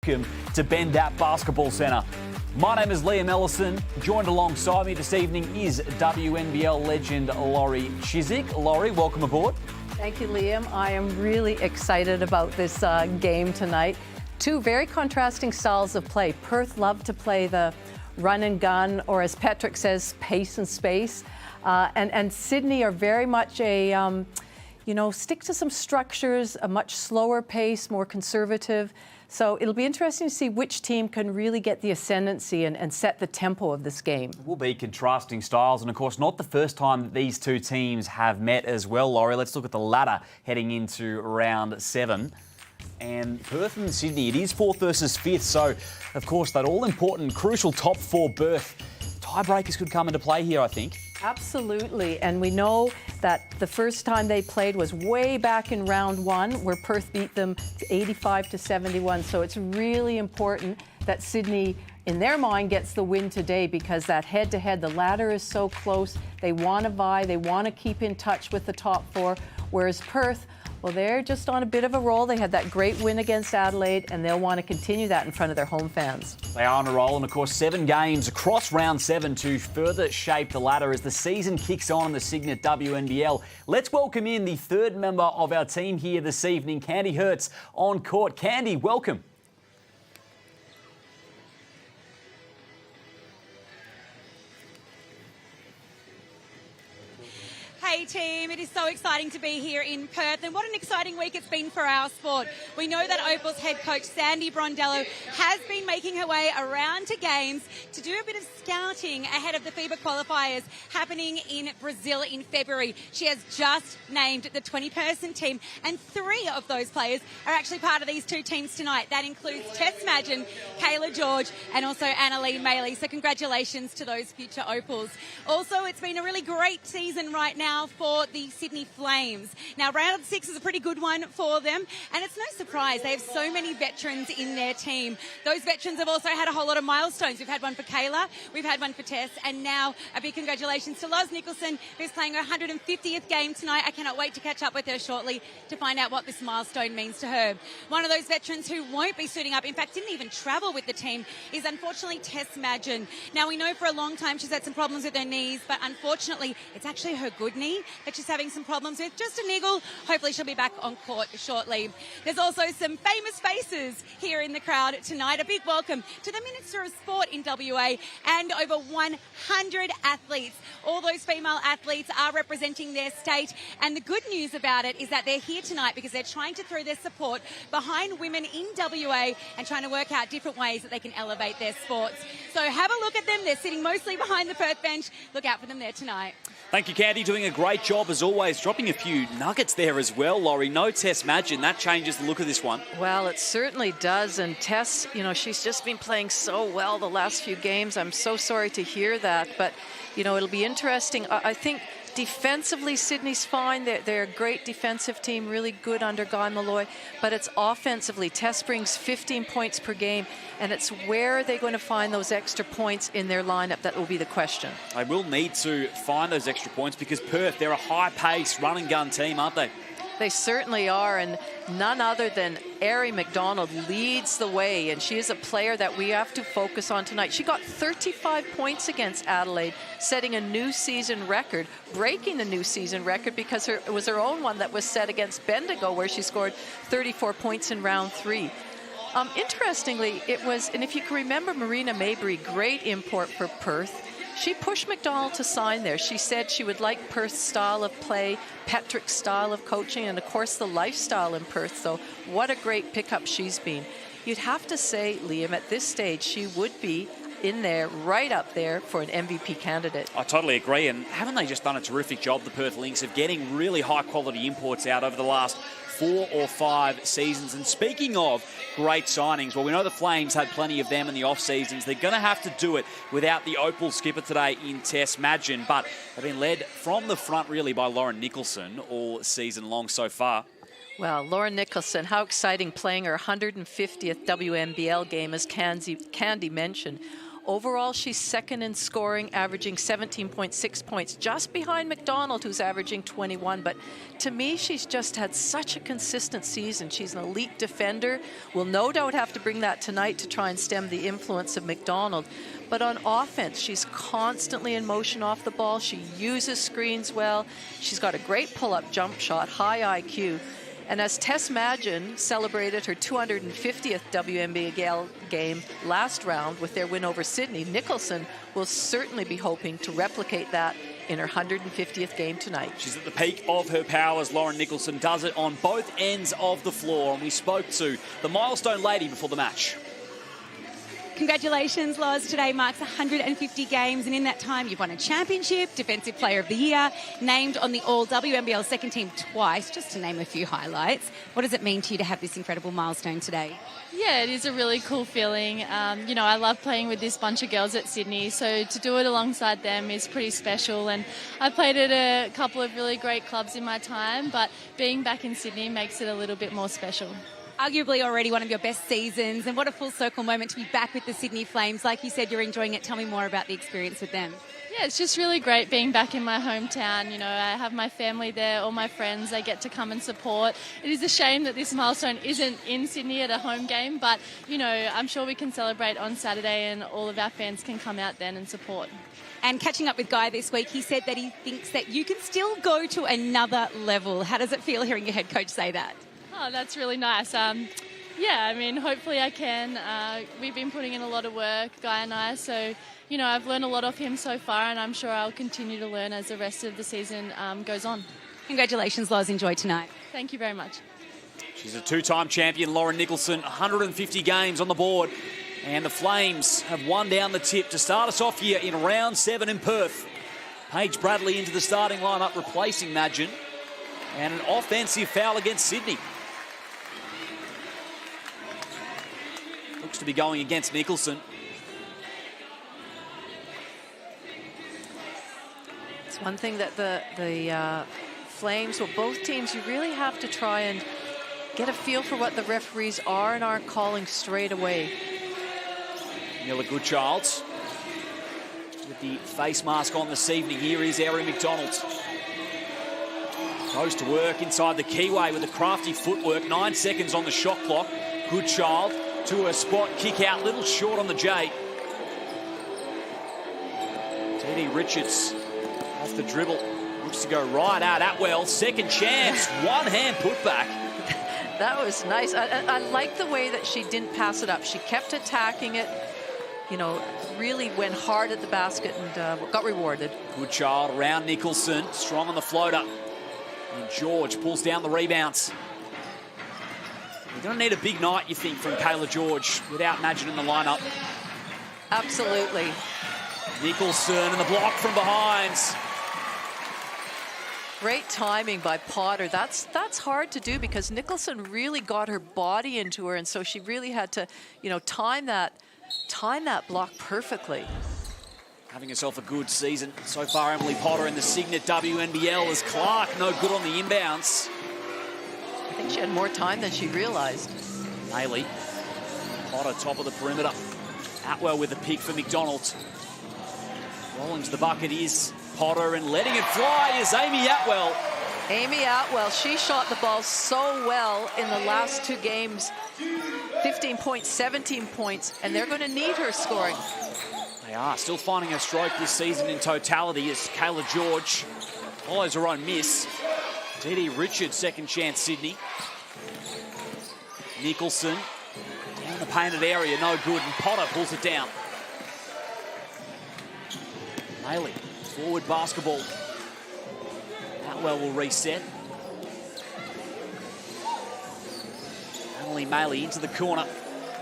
Welcome to Bendat Basketball Centre. My name is Liam Ellison. Joined alongside me this evening is WNBL legend Laurie Chiswick. Laurie, welcome aboard. Thank you, Liam. I am really excited about this game tonight. Two very contrasting styles of play. Perth love to play the run and gun, or as Patrick says, pace and space. And Sydney are very much a, stick to some structures, a much slower pace, more conservative. So it'll be interesting to see which team can really get the ascendancy and set the tempo of this game. It will be contrasting styles, and of course not the first time that these two teams have met as well, Laurie. Let's look at the ladder heading into round 7. And Perth and Sydney, it is 4th versus 5th, so of course that all-important, crucial top 4 berth. Tiebreakers could come into play here, I think. Absolutely, and we know that the first time they played was way back in round 1, where Perth beat them 85-71. So it's really important that Sydney, in their mind, gets the win today, because that head-to-head, the ladder is so close. They want to vie, they want to keep in touch with the top 4, whereas Perth, well, they're just on a bit of a roll. They had that great win against Adelaide, and they'll want to continue that in front of their home fans. They are on a roll, and of course 7 games across round 7 to further shape the ladder as the season kicks on in the Cygnett WNBL. Let's welcome in the 3rd member of our team here this evening, Candy Hertz, on court. Candy, welcome. Hey team, it is so exciting to be here in Perth, and what an exciting week it's been for our sport. We know that Opal's head coach Sandy Brondello has been making her way around to games to do a bit of scouting ahead of the FIBA qualifiers happening in Brazil in February. She has just named the 20-person team, and 3 of those players are actually part of these 2 teams tonight. That includes Tess Madgen, Kayla George, and also Annalee Maley. So congratulations to those future Opals. Also, it's been a really great season right now for the Sydney Flames. Now, round 6 is a pretty good one for them, and it's no surprise. They have so many veterans in their team. Those veterans have also had a whole lot of milestones. We've had one for Kayla, we've had one for Tess, and now a big congratulations to Loz Nicholson, who's playing her 150th game tonight. I cannot wait to catch up with her shortly to find out what this milestone means to her. One of those veterans who won't be suiting up, in fact, didn't even travel with the team, is unfortunately Tess Madgen. Now, we know for a long time she's had some problems with her knees, but unfortunately, it's actually her good knee that she's having some problems with. Just a niggle. Hopefully she'll be back on court shortly. There's also some famous faces here in the crowd tonight. A big welcome to the Minister of Sport in WA and over 100 athletes. All those female athletes are representing their state, and the good news about it is that they're here tonight because they're trying to throw their support behind women in WA and trying to work out different ways that they can elevate their sports. So have a look at them. They're sitting mostly behind the Perth bench. Look out for them there tonight. Thank you, Candy. Doing a great job as always. Dropping a few nuggets there as well, Laurie. No Tess Madgen. That changes the look of this one. Well, it certainly does. And Tess, she's just been playing so well the last few games. I'm so sorry to hear that. But, it'll be interesting. I think defensively, Sydney's fine. They're a great defensive team, really good under Guy Malloy. But it's offensively. Tess brings 15 points per game, and it's where are they going to find those extra points in their lineup that will be the question. They will need to find those extra points because Perth, they're a high-pace run-and-gun team, aren't they? They certainly are, and none other than Ari McDonald leads the way, and she is a player that we have to focus on tonight. She got 35 points against Adelaide, setting a new season record, breaking the new season record because it was her own one that was set against Bendigo, where she scored 34 points in round 3. Interestingly, it was, and if you can remember Marina Mabry, great import for Perth, she pushed McDonald to sign there. She said she would like Perth's style of play, Patrick's style of coaching, and of course the lifestyle in Perth. So what a great pickup she's been. You'd have to say, Liam, at this stage, she would be in there, right up there for an MVP candidate. I totally agree, and haven't they just done a terrific job, the Perth Lynx, of getting really high-quality imports out over the last 4 or 5 seasons? And speaking of great signings, well, we know the Flames had plenty of them in the off-seasons. They're going to have to do it without the Opal skipper today in Tess Madgen, but they've been led from the front, really, by Lauren Nicholson all season long so far. Well, Lauren Nicholson, how exciting, playing her 150th WNBL game, as Candy mentioned. Overall, she's second in scoring, averaging 17.6 points, just behind McDonald, who's averaging 21. But to me, she's just had such a consistent season. She's an elite defender. We'll no doubt have to bring that tonight to try and stem the influence of McDonald. But on offense, she's constantly in motion off the ball. She uses screens well. She's got a great pull-up jump shot, high IQ. And as Tess Madgen celebrated her 250th WNBL game last round with their win over Sydney, Nicholson will certainly be hoping to replicate that in her 150th game tonight. She's at the peak of her powers. Lauren Nicholson does it on both ends of the floor. And we spoke to the milestone lady before the match. Congratulations, Loz. Today marks 150 games, and in that time you've won a championship, Defensive Player of the Year, named on the All-WNBL second team twice, just to name a few highlights. What does it mean to you to have this incredible milestone today? Yeah, it is a really cool feeling. You know, I love playing with this bunch of girls at Sydney, so to do it alongside them is pretty special. And I played at a couple of really great clubs in my time, but being back in Sydney makes it a little bit more special. Arguably already one of your best seasons, and what a full circle moment to be back with the Sydney Flames. Like you said, you're enjoying it. Tell me more about the experience with them. Yeah, it's just really great being back in my hometown. You know, I have my family there, all my friends, they get to come and support. It is a shame that this milestone isn't in Sydney at a home game, but, you know, I'm sure we can celebrate on Saturday and all of our fans can come out then and support. And catching up with Guy this week, he said that he thinks that you can still go to another level. How does it feel hearing your head coach say that? Oh, that's really nice. Yeah, I mean, hopefully I can. We've been putting in a lot of work, Guy and I, so, you know, I've learned a lot off him so far, and I'm sure I'll continue to learn as the rest of the season goes on. Congratulations, Loz. Enjoy tonight. Thank you very much. She's a two-time champion, Lauren Nicholson, 150 games on the board. And the Flames have won down the tip to start us off here in round 7 in Perth. Paige Bradley into the starting lineup, replacing Madgen. And an offensive foul against Sydney. Looks to be going against Nicholson. It's one thing that the Flames, well, both teams, you really have to try and get a feel for what the referees are and aren't calling straight away. Miller Goodchild with the face mask on this evening. Here is Erin McDonald. Goes to work inside the keyway with a crafty footwork. 9 seconds on the shot clock. Goodchild to her spot. Kick out, little short on the J. T.D. Richards off the dribble. Looks to go right out. Atwell, second chance. One hand putback. That was nice. I like the way that she didn't pass it up. She kept attacking it. You know, really went hard at the basket and got rewarded. Goodchild around Nicholson. Strong on the floater. And George pulls down the rebounds. You're going to need a big night, you think, from Kayla George without Madgen in the lineup. Absolutely. Nicholson and the block from behind. Great timing by Potter. That's hard to do because Nicholson really got her body into her, and so she really had to, you know, time that block perfectly. Having herself a good season so far, Emily Potter in the Cygnett WNBL as Clark no good on the inbounds. I think she had more time than she realized. Bailey, Potter top of the perimeter. Atwell with the pick for McDonald. Rolling to the bucket is Potter, and letting it fly is Amy Atwell. Amy Atwell, she shot the ball so well in the last 2 games. 15 points, 17 points, and they're going to need her scoring. They are still finding her stroke this season in totality as Kayla George follows her own miss. T.D. Richards, second chance, Sydney. Nicholson down the painted area, no good, and Potter pulls it down. Maley, forward basketball. Atwell will reset. Emily Maley into the corner.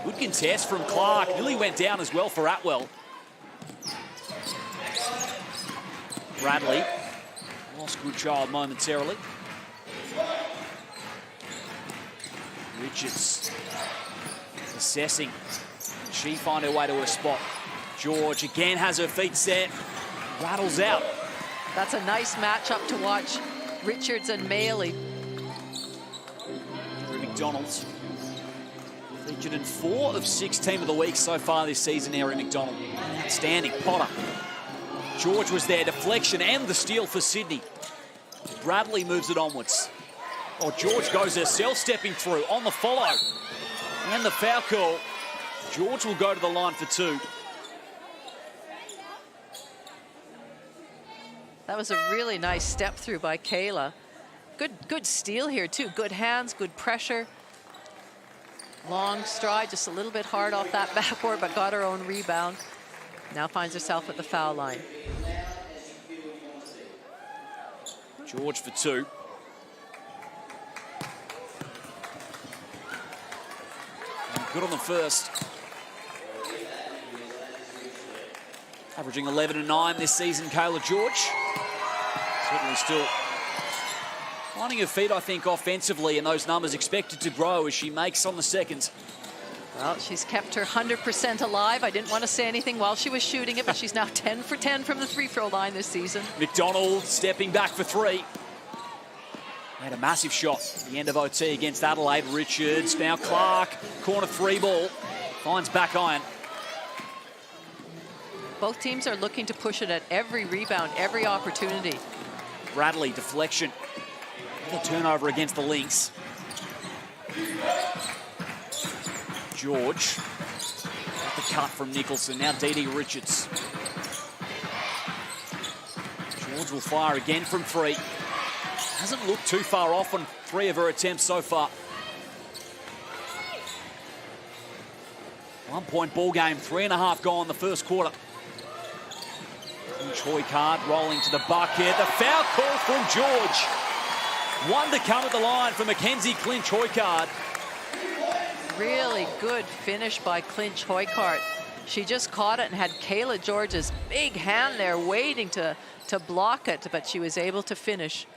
Good contest from Clark. Nearly went down as well for Atwell. Bradley lost Goodchild momentarily. Richards assessing. She find her way to her spot. George again has her feet set. Rattles out. That's a nice matchup to watch. Richards and Maley. McDonald's featured in 4 of 6 Team of the Week so far this season, Erin McDonald. Outstanding. Potter. George was there. Deflection and the steal for Sydney. Bradley moves it onwards. Oh, George goes herself, stepping through on the follow. And the foul call. George will go to the line for 2. That was a really nice step through by Kayla. Good steal here too. Good hands, good pressure. Long stride, just a little bit hard off that backboard, but got her own rebound. Now finds herself at the foul line. George for 2. Good on the first. Averaging 11 and 9 this season, Kayla George. Certainly still finding her feet, I think, offensively, and those numbers expected to grow as she makes on the seconds. Well, she's kept her 100% alive. I didn't want to say anything while she was shooting it, but she's now 10 for 10 from the free-throw line this season. McDonald stepping back for 3. Had a massive shot at the end of OT against Adelaide. Richards, now Clark, corner 3 ball, finds back iron. Both teams are looking to push it at every rebound, every opportunity. Bradley, deflection. The turnover against the Lynx. George. The cut from Nicholson. Now Dee Richards. George will fire again from 3. Hasn't looked too far off on 3 of her attempts so far. 1 point ball game, 3.5 gone in the first quarter. Hoycard rolling to the bucket. The foul call from George. 1 to come at the line for Mackenzie Clinch Hoycard. Really good finish by Clinch Hoycard. She just caught it and had Kayla George's big hand there waiting to block it, but she was able to finish.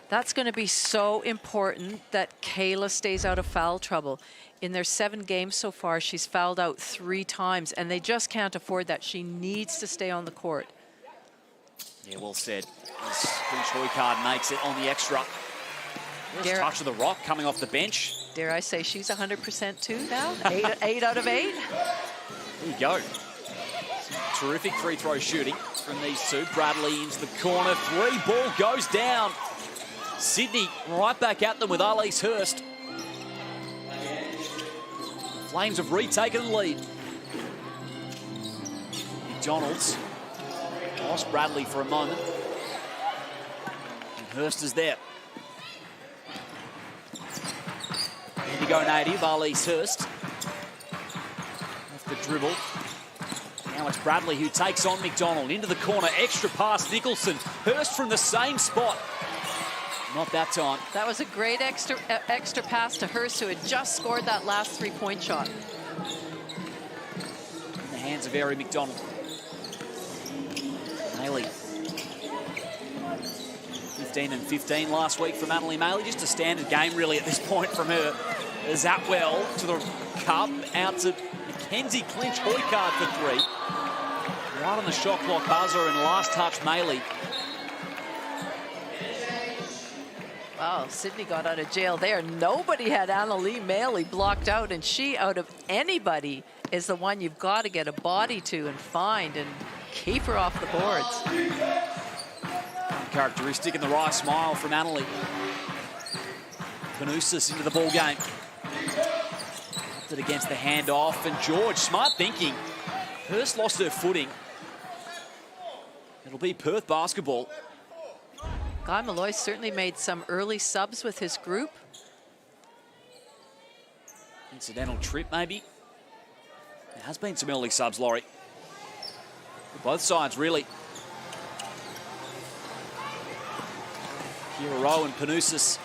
That's going to be so important that Kayla stays out of foul trouble. In their 7 games so far, she's fouled out 3 times, and they just can't afford that. She needs to stay on the court. Yeah, well said. As Clinch Hoycard makes it on the extra. First touch of the rock coming off the bench. Dare I say she's 100% too now? 8 out of 8. There you go. Some terrific free throw shooting from these 2. Bradley into the corner. 3 ball goes down. Sydney right back at them with Arlise Hurst. Flames have retaken the lead. McDonald's lost Bradley for a moment. And Hurst is there. Indigo native, Arlise Hurst. Off the dribble. Now it's Bradley who takes on McDonald. Into the corner, extra pass, Nicholson. Hurst from the same spot. Not that time. That was a great extra pass to Hurst, who had just scored that last 3-point shot. In the hands of Ari McDonald. Maley. 15 and 15 last week from Annalie Maley. Just a standard game, really, at this point from her. As Atwell to the cup, out to Mackenzie Clinch Hoycard for 3. Right on the shot clock buzzer and last touch Maley. Wow, Sydney got out of jail there. Nobody had Annalie Maley blocked out, and she, out of anybody, is the one you've got to get a body to and find and keep her off the boards. Characteristic in the wry smile from Annalie. Panousis into the ball game. Upped it against the handoff, and George, smart thinking. Hurst lost her footing. It'll be Perth basketball. Guy Malloy certainly made some early subs with his group. Incidental trip, maybe. There has been some early subs, Laurie. Both sides, really. Hero and Panousis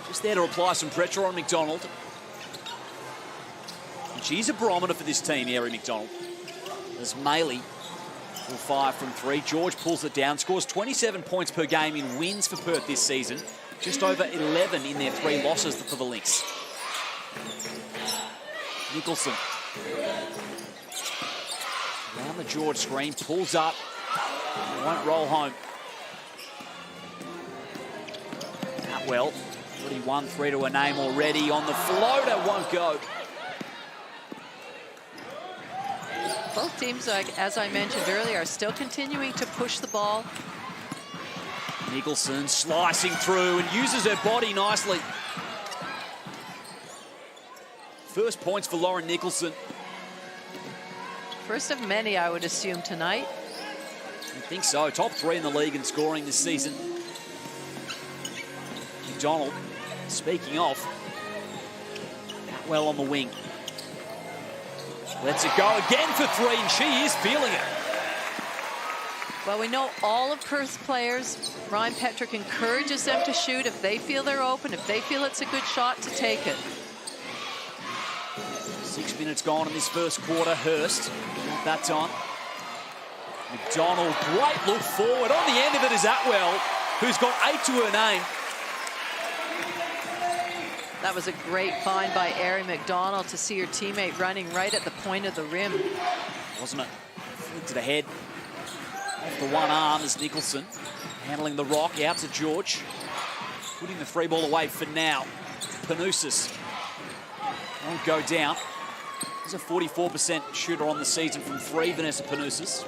just there to apply some pressure on McDonald. And she's a barometer for this team, Ari McDonald. As Maley will fire from 3. George pulls it down, scores 27 points per game in wins for Perth this season. Just over 11 in their 3 losses for the Lynx. Nicholson. Around the George screen, pulls up. Won't roll home. Atwell, 41-3 to a name already. On the floater, won't go. Both teams, as I mentioned earlier, are still continuing to push the ball. Nicholson slicing through and uses her body nicely. First points for Lauren Nicholson. First of many, I would assume, tonight. I think so. Top 3 in the league in scoring this season. McDonald, speaking of, well on the wing. Lets it go again for 3, and she is feeling it. Well, we know all of Perth's players. Ryan Petrick encourages them to shoot if they feel they're open, if they feel it's a good shot, to take it. 6 minutes gone in this first quarter. Hurst, not that time. McDonald, great look forward. On the end of it is Atwell, who's got 8 to her name. That was a great find by Ari McDonald to see her teammate running right at the point of the rim. Wasn't it? Flicked it ahead. Off the one arm is Nicholson. Handling the rock out to George. Putting the free ball away for now. Panousis won't go down. He's a 44% shooter on the season from 3, Vanessa Panousis.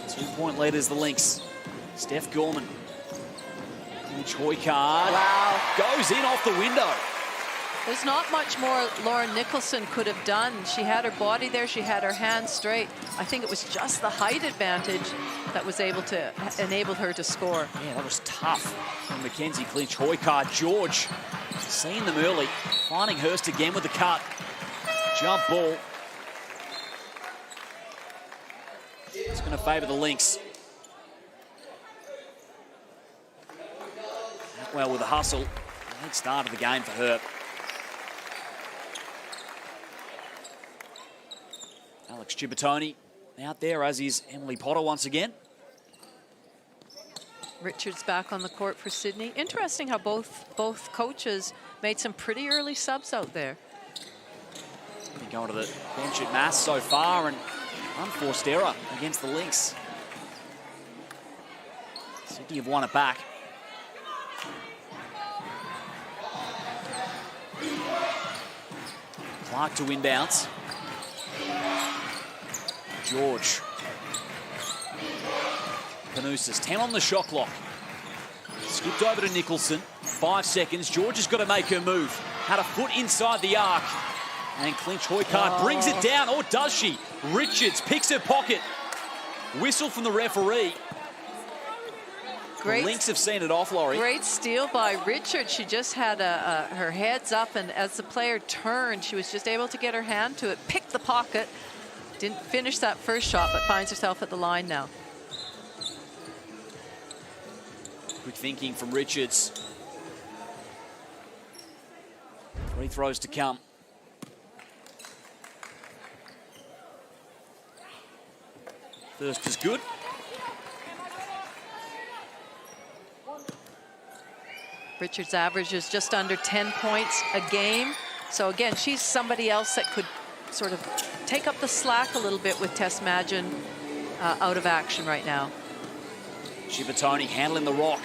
2-point lead is the Lynx. Steph Gorman. Hoykard. Wow. Goes in off the window. There's not much more Lauren Nicholson could have done. She had her body there. She had her hands straight. I think it was just the height advantage that was able to enable her to score. Yeah, that was tough from Mackenzie Clinch. Hoykard, George, seeing them early. Finding Hurst again with the cut. Jump ball. It's going to favour the Lynx. Well, with a hustle. Late start of the game for her. Alex Cibertoni out there, as is Emily Potter once again. Richards back on the court for Sydney. Interesting how both coaches made some pretty early subs out there. Been going to the bench at Mass so far, and unforced error against the Lynx. Sydney have won it back. Clark to inbounds. George. Panousis, 10 on the shot clock. Skipped over to Nicholson. 5 seconds. George has got to make her move. Had a foot inside the arc. And Clinch Hoykard brings it down, or does she? Richards picks her pocket. Whistle from the referee. Great. The Lynx have seen it off, Laurie. Great steal by Richards. She just had her heads up, and as the player turned, she was just able to get her hand to it, pick the pocket. Didn't finish that first shot, but finds herself at the line now. Quick thinking from Richards. 3 throws to come. First is good. Richards averages just under 10 points a game. So again, she's somebody else that could sort of take up the slack a little bit with Tess Madgen out of action right now. Cibertoni handling the rock.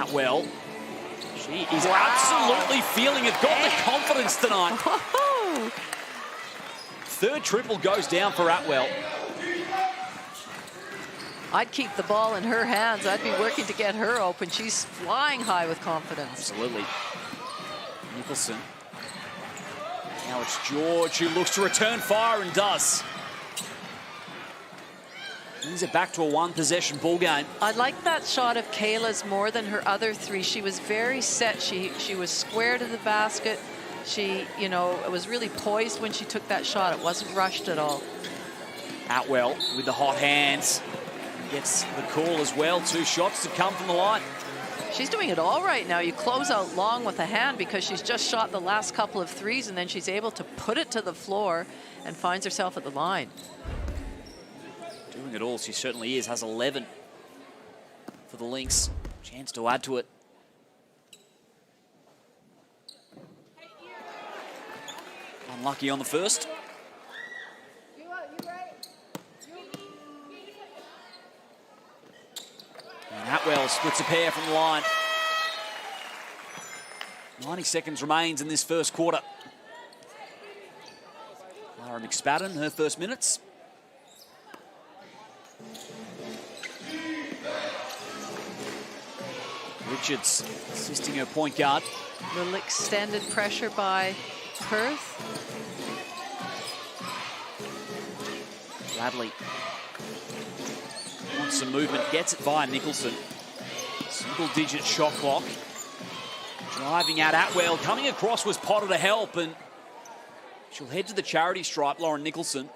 Atwell. She is absolutely feeling it. Got the confidence tonight. Third triple goes down for Atwell. I'd keep the ball in her hands. I'd be working to get her open. She's flying high with confidence. Absolutely. Nicholson. Now it's George who looks to return fire and does. Brings it back to a 1-possession ball game. I like that shot of Kayla's more than her other 3. She was very set. She was square to the basket. She, you know, was really poised when she took that shot. It wasn't rushed at all. Atwell with the hot hands. Gets the call as well. 2 shots to come from the line. She's doing it all right now. You close out long with a hand because she's just shot the last couple of threes, and then she's able to put it to the floor and finds herself at the line. Doing it all, she certainly is. Has 11 for the Lynx. Chance to add to it. Unlucky on the first. And Atwell splits a pair from the line. 90 seconds remains in this first quarter. Lara McSpadden, her first minutes. Richards assisting her point guard. Little extended pressure by Perth. Bradley wants some movement, gets it via Nicholson. Single-digit shot clock. Driving out Atwell, coming across was Potter to help, and she'll head to the charity stripe, Lauren Nicholson.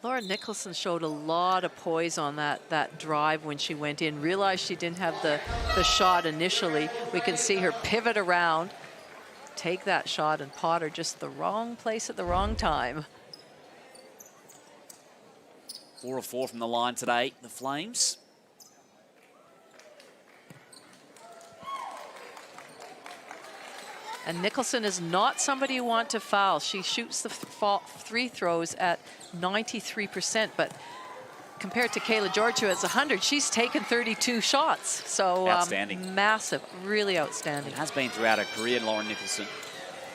Lauren Nicholson showed a lot of poise on that drive when she went in. Realized she didn't have the shot initially. We can see her pivot around, take that shot, and Potter just the wrong place at the wrong time. 4 of 4 from the line today, the Flames. And Nicholson is not somebody you want to foul. She shoots the free throws at 93%, but compared to Kayla George, who has 100, she's taken 32 shots. So outstanding. Massive, really outstanding. It has been throughout her career, Lauren Nicholson.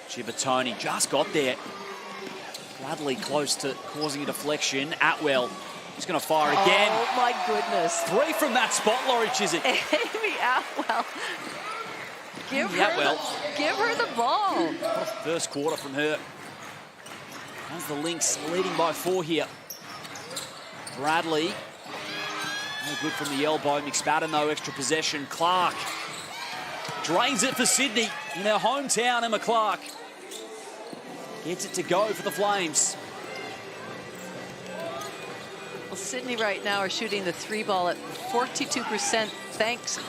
Chibatoni just got there. Bradley close to causing a deflection. Atwell is going to fire again. Oh my goodness. 3 from that spot, Laurie Chiswick. Amy Atwell. Give her the ball. First quarter from her. As the Lynx leading by 4 here. Bradley. No good from the elbow. McSpadden, though, extra possession. Clark drains it for Sydney in her hometown. Emma Clark gets it to go for the Flames. Well, Sydney right now are shooting the 3 ball at 42%, thanks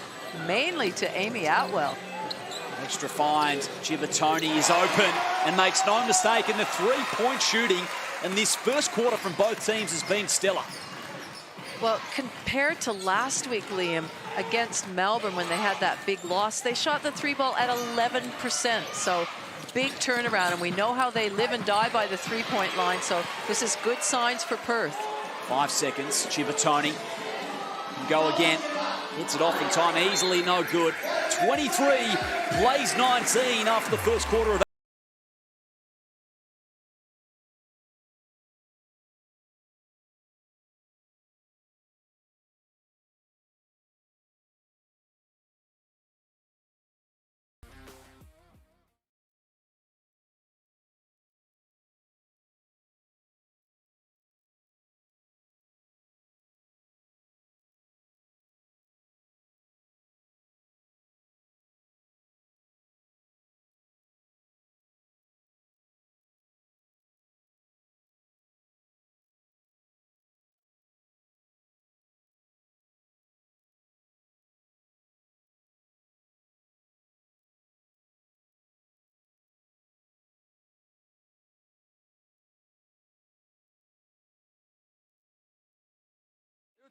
mainly to Amy Atwell. Extra find. Chibatoni is open and makes no mistake in the 3-point shooting. And this first quarter from both teams has been stellar. Well, compared to last week, Liam, against Melbourne when they had that big loss, they shot the 3 ball at 11%. So big turnaround, and we know how they live and die by the 3-point line. So this is good signs for Perth. 5 seconds. Chibatoni can go again. Hits it off in time easily, no good. 23, plays 19 after the first quarter of that.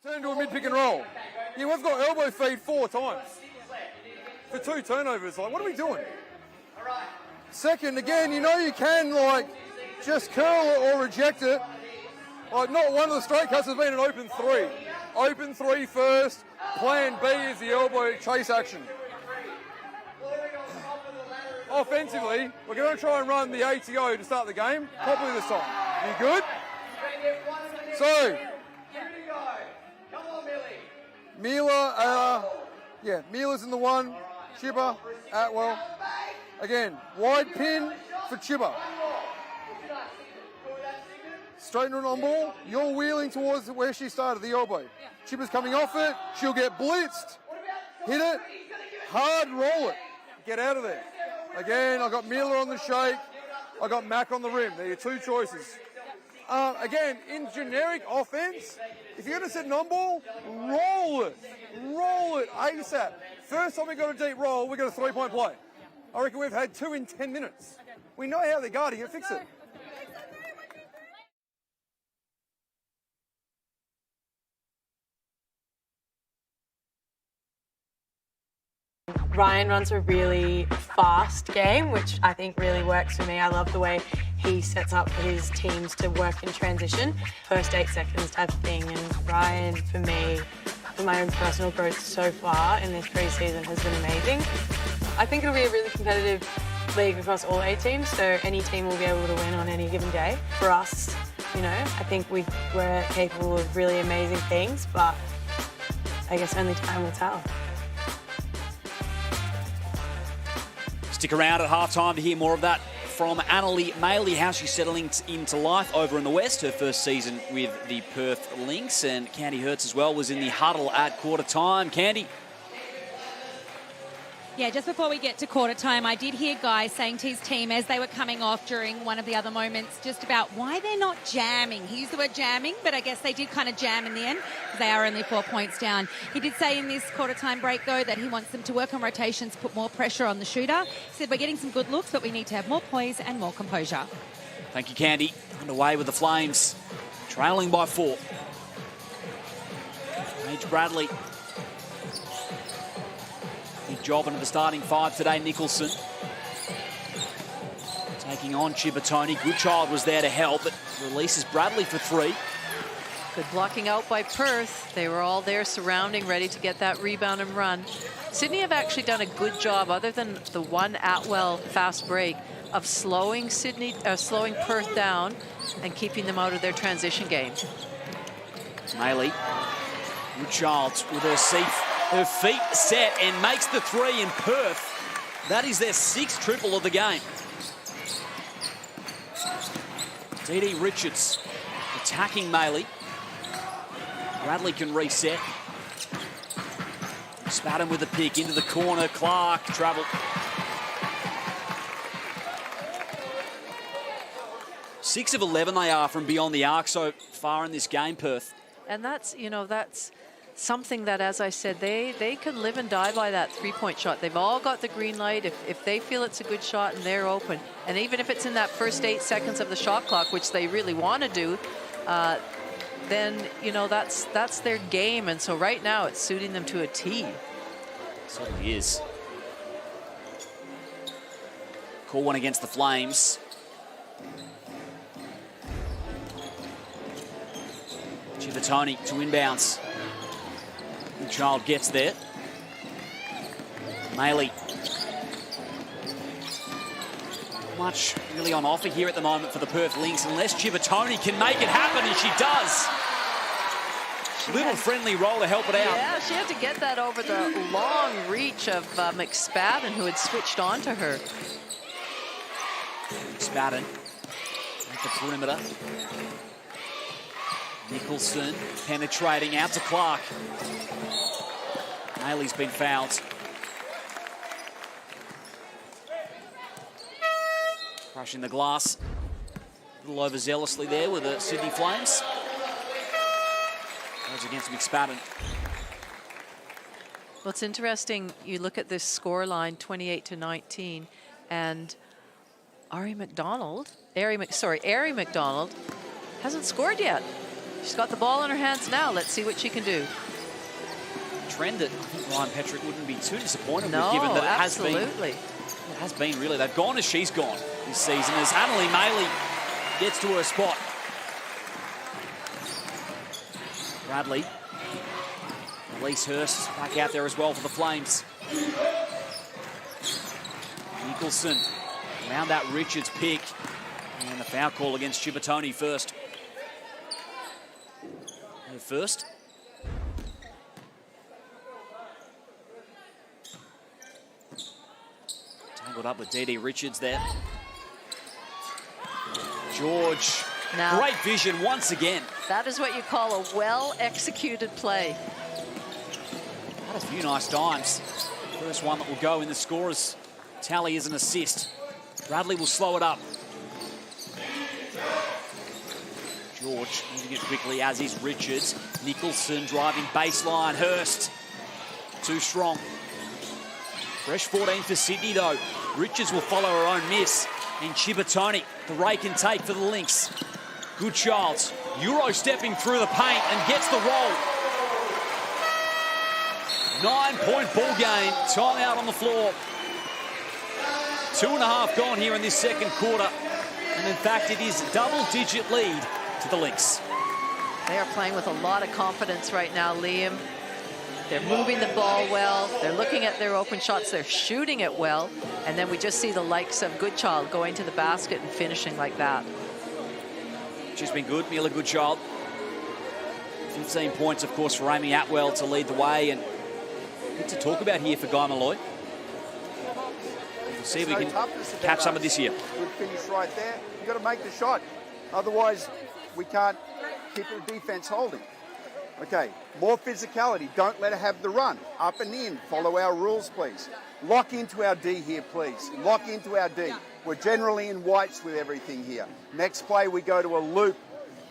Turn to a mid-pick and roll. Yeah, we've got elbow feed 4 times for 2 turnovers. Like, what are we doing? Second, again, you know you can, like, just curl it or reject it. Like, not one of the straight cuts has been an open 3. Open 3 first. Plan B is the elbow chase action. Offensively, we're going to try and run the ATO to start the game properly this time. You good? So, Mila's in the 1, Chibba, Atwell. Again, wide pin for Chibba. Straighten it on ball, you're wheeling towards where she started, the elbow. Chibba's coming off it, she'll get blitzed. Hit it, hard roll it. Get out of there. Again, I got Mila on the shake, I got Mac on the rim. They're your 2 choices. Again, in generic offense, if you're going to set an on-ball, roll it. Roll it ASAP. First time we got a deep roll, we got a 3-point play. I reckon we've had 2 in 10 minutes. We know how they're guarding it, fix it. Ryan runs a really fast game, which I think really works for me. I love the way he sets up for his teams to work in transition, first 8 seconds type of thing. And Ryan, for me, for my own personal growth so far in this preseason has been amazing. I think it'll be a really competitive league across all 8 teams, so any team will be able to win on any given day. For us, you know, I think we're capable of really amazing things, but I guess only time will tell. Stick around at halftime to hear more of that from Annalie Maley, how she's settling into life over in the West, her first season with the Perth Lynx. And Candy Hertz as well was in the huddle at quarter time. Candy. Yeah, just before we get to quarter time, I did hear Guy saying to his team as they were coming off during one of the other moments just about why they're not jamming. He used the word jamming, but I guess they did kind of jam in the end. They are only 4 points down. He did say in this quarter time break, though, that he wants them to work on rotations, put more pressure on the shooter. He said, we're getting some good looks, but we need to have more poise and more composure. Thank you, Candy. Underway with the Flames, trailing by 4. Paige Bradley. Big job into the starting 5 today, Nicholson. Taking on Chibatoni. Goodchild was there to help, but releases Bradley for 3. Good blocking out by Perth. They were all there surrounding, ready to get that rebound and run. Sydney have actually done a good job, other than the one Atwell fast break, of slowing Perth down and keeping them out of their transition game. Maley. Goodchild with her feet set and makes the 3 in Perth. That is their 6th triple of the game. Dee Richards attacking Maley. Bradley can reset. Spadden with the pick into the corner. Clark travel. Six of 11 they are from beyond the arc so far in this game, Perth. And that's, you know, that's something that, as I said, they can live and die by that 3-point shot. They've all got the green light if they feel it's a good shot and they're open. And even if it's in that first 8 seconds of the shot clock, which they really want to do, then, you know, that's their game. And so right now it's suiting them to a T. So it is. Call one against the Flames. Chivatoni to inbounds. Goodchild gets there. Maley. Much really on offer here at the moment for the Perth Lynx, unless Chivatoni can make it happen, and she does. Little friendly roll to help it out. Yeah, she had to get that over the long reach of McSpadden, who had switched on to her. McSpadden at the perimeter. Nicholson penetrating out to Clark. Maley's been fouled. Crushing the glass. A little overzealously there with the Sydney Flames. Goes against McSpadden. Well, it's interesting. You look at this score line, 28-19, and Ari McDonald hasn't scored yet. She's got the ball in her hands now. Let's see what she can do. Trend that I think Ryan Petrick wouldn't be too disappointed with, No, given that absolutely. It has been really. They've gone as she's gone this season, as Annalie Maley gets to her spot. Bradley. Elise Hurst back out there as well for the Flames. Nicholson around that Richards pick. And the foul call against Chibatoni first. Her first. Tangled up with Dee Richards there. George. Now, great vision once again. That is what you call a well-executed play. Had a few nice dimes. First one that will go in the scorer's tally is an assist. Bradley will slow it up. George moving it quickly, as is Richards. Nicholson driving baseline. Hurst too strong. Fresh 14 for Sydney though. Richards will follow her own miss. And Chibatoni, the rake and take for the Lynx. Goodchild, Euro stepping through the paint and gets the roll. 9-point ball game. Timeout on the floor. 2.5 gone here in this second quarter. And in fact, it is a double-digit lead to the Lynx. They are playing with a lot of confidence right now, Liam. They're moving the ball well. They're looking at their open shots. They're shooting it well. And then we just see the likes of Goodchild going to the basket and finishing like that. She's been good, Mila Goodchild. 15 points, of course, for Amy Atwell to lead the way. And good to talk about here for Guy Malloy. We'll see if we can catch some of this here. Good finish right there. You've got to make the shot. Otherwise, we can't keep the defense holding. Okay, more physicality. Don't let her have the run. Up and in. Follow our rules, please. Lock into our D here, please. Lock into our D. We're generally in whites with everything here. Next play, we go to a loop,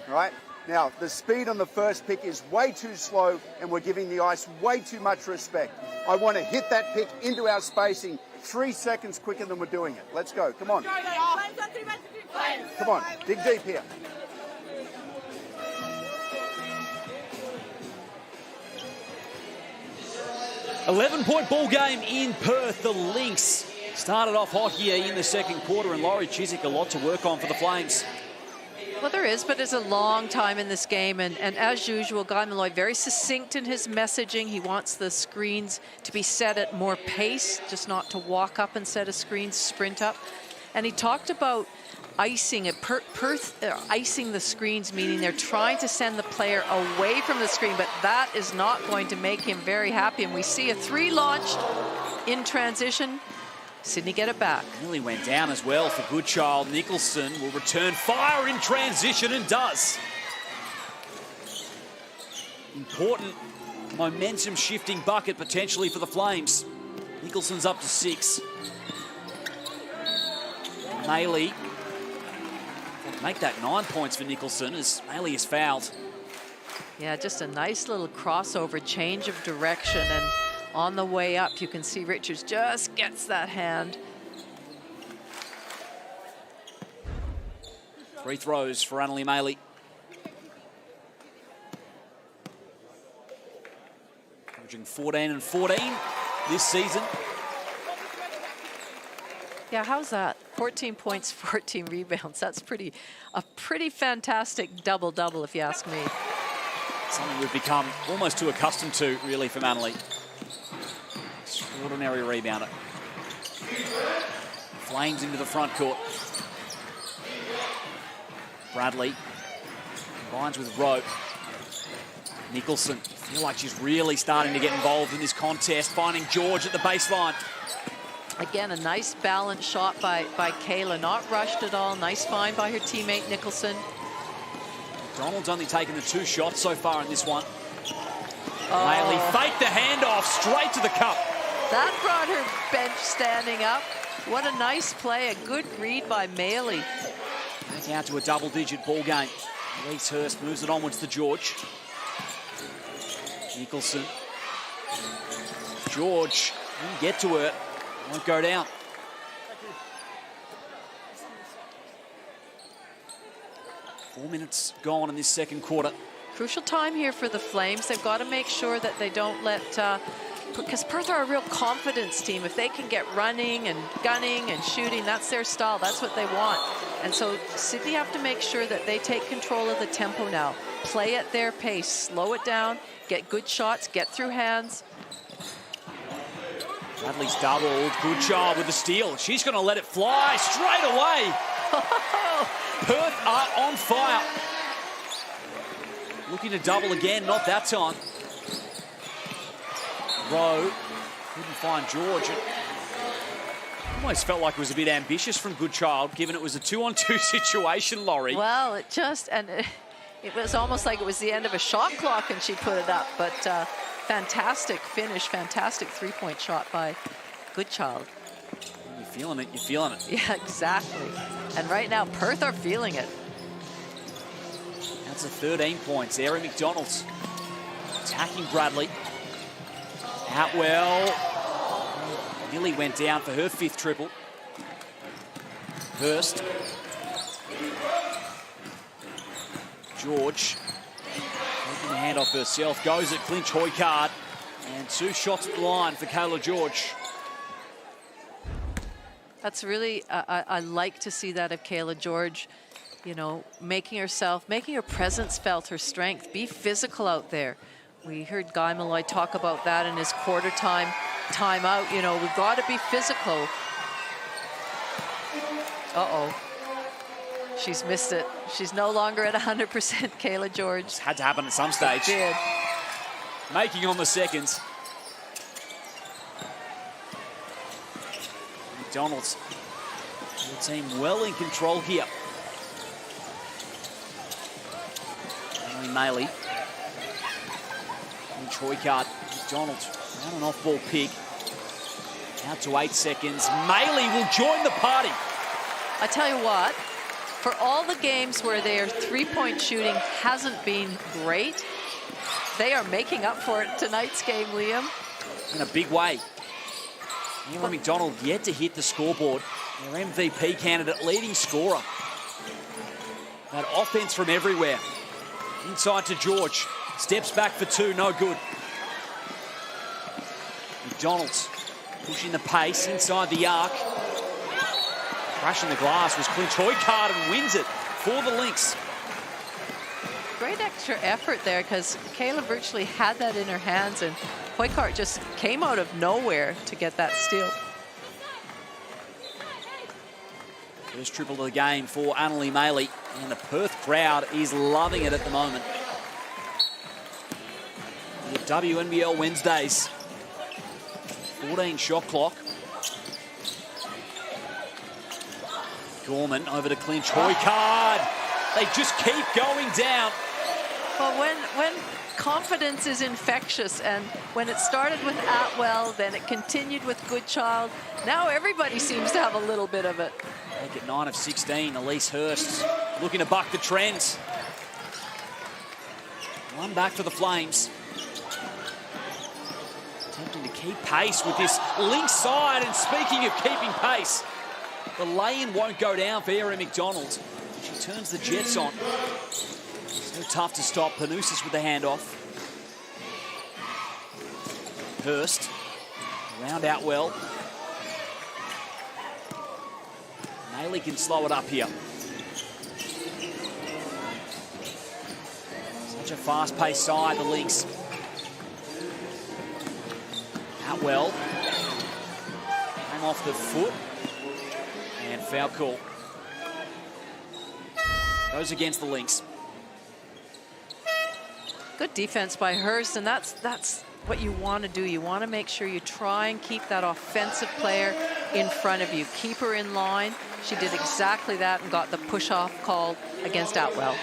right? Now, the speed on the first pick is way too slow, and we're giving the ice way too much respect. I want to hit that pick into our spacing 3 seconds quicker than we're doing it. Let's go. Come on. Come on. Dig deep here. $11-point ball game in Perth. The Lynx started off hot here in the second quarter, and Laurie Chiswick a lot to work on for the Flames. Well, there is, but it's a long time in this game. And as usual, Guy Malloy very succinct in his messaging. He wants the screens to be set at more pace, just not to walk up and set a screen, sprint up. And he talked about icing it, icing the screens, meaning they're trying to send the player away from the screen, but that is not going to make him very happy. And we see a 3 launched in transition. Sydney get it back. Nearly went down as well for Goodchild. Nicholson will return fire in transition and does. Important momentum shifting bucket potentially for the Flames. Nicholson's up to 6. Maley make that 9 points for Nicholson as Maley is fouled. Yeah, just a nice little crossover, change of direction, and on the way up, you can see Richards just gets that hand. Free throws for Annalie Maley. Averaging 14 and 14 this season. Yeah, how's that? 14 points, 14 rebounds. That's a pretty fantastic double-double, if you ask me. Something we've become almost too accustomed to, really, from Annalie. Extraordinary rebounder. Flames into the front court. Bradley combines with Rowe. Nicholson, I feel like she's really starting to get involved in this contest, finding George at the baseline. Again, a nice balanced shot by Kayla, not rushed at all. Nice find by her teammate Nicholson. Donald's only taken the 2 shots so far in this one. Maley faked the handoff straight to the cup. That brought her bench standing up. What a nice play, a good read by Maley. Back out to a double-digit ball game. Elise Hurst moves it onwards to George. Nicholson. George didn't get to her. Won't go down. Four minutes gone in this second quarter. Crucial time here for the Flames. They've got to make sure that they don't let, because Perth are a real confidence team. If they can get running and gunning and shooting, that's their style. That's what they want. And so Sydney have to make sure that they take control of the tempo now. Play at their pace, slow it down, get good shots, get through hands. Bradley's doubled. Goodchild with the steal. She's going to let it fly straight away. Perth are on fire. Looking to double again, not that time. Rowe couldn't find George. It almost felt like it was a bit ambitious from Goodchild, given it was a 2-on-2 situation, Laurie. Well, it was almost like it was the end of a shot clock and she put it up, but fantastic finish, fantastic 3-point shot by Goodchild. You're feeling it, you're feeling it. Yeah, exactly. And right now, Perth are feeling it. That's a 13 points. Erin McDonald's attacking Bradley. Atwell nearly went down for her 5th triple. Hurst. George taking the hand off herself. Goes at clinch Hoycard. And 2 shots at the line for Kayla George. That's really, I like to see that of Kayla George, you know, making her presence felt, her strength. Be physical out there. We heard Guy Malloy talk about that in his quarter timeout. You know, we've got to be physical. Uh-oh. She's missed it. She's no longer at 100%, Kayla George. It's had to happen at some stage. It did. Making on the seconds. McDonald's, your team well in control here. Emily Maley. And Troy Card. McDonald, out an off-ball pick. Out to 8 seconds. Maley will join the party. I tell you what, for all the games where their three-point shooting hasn't been great, they are making up for it tonight's game, Liam. In a big way. Emily McDonald yet to hit the scoreboard. Their MVP candidate, leading scorer. That offense from everywhere. Inside to George. Steps back for 2, no good. McDonald's pushing the pace inside the arc. Crashing the glass was Clint Hoykard and wins it for the Lynx. Great extra effort there because Kayla virtually had that in her hands and Hoykard just came out of nowhere to get that steal. First triple of the game for Annalie Maley, and the Perth crowd is loving it at the moment. The WNBL Wednesdays. 14 shot clock. Gorman over to clinch Hoykard. They just keep going down. Well, when confidence is infectious, and when it started with Atwell, then it continued with Goodchild. Now everybody seems to have a little bit of it. Make it 9 of 16. Elise Hurst looking to buck the trends. One back for the Flames. Attempting to keep pace with this Lynx side. And speaking of keeping pace, the lay-in won't go down for Erin McDonald. She turns the Jets on. So tough to stop. Panousis with the handoff. Hurst around out well. Maley can slow it up here. Such a fast-paced side, the Lynx. Outwell. Came off the foot. And foul call. Goes against the Lynx. Good defense by Hurst, and that's what you want to do. You want to make sure you try and keep that offensive player in front of you. Keep her in line. She did exactly that and got the push-off called against Outwell.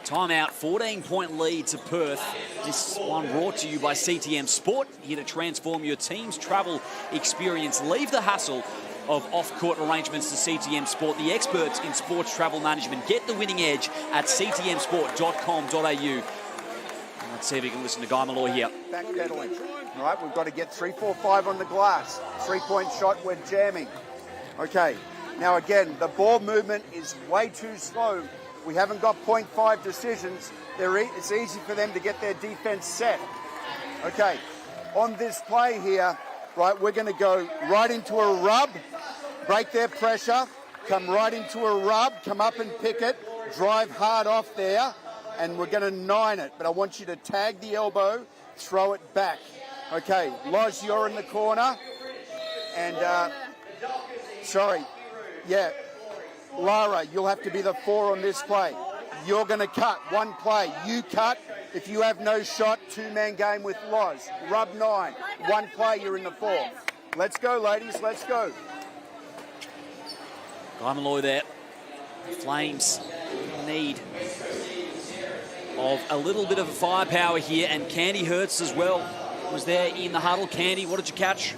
Timeout, 14-point lead to Perth. This one brought to you by CTM Sport, here to transform your team's travel experience. Leave the hassle of off-court arrangements to CTM Sport, the experts in sports travel management. Get the winning edge at ctmsport.com.au. Let's see if we can listen to Guy Malloy here. Backpedaling. All right, we've got to get 3, 4, 5 on the glass. 3-point shot, we're jamming. Okay, now again, the ball movement is way too slow. We haven't got 0.5 decisions. It's easy for them to get their defense set. Okay, on this play here, right, we're going to go right into a rub, break their pressure, come right into a rub, come up and pick it, drive hard off there, and we're going to 9 it. But I want you to tag the elbow, throw it back. Okay, Loz, you're in the corner. And, Lara, you'll have to be the 4 on this play. You're going to cut one play. You cut. If you have no shot, 2-man game with Loz. Rub 9. One play, you're in the 4. Let's go, ladies. Let's go. Guy Malloy there. The Flames need of a little bit of firepower here, and Candy Hurts as well was there in the huddle. Candy, what did you catch?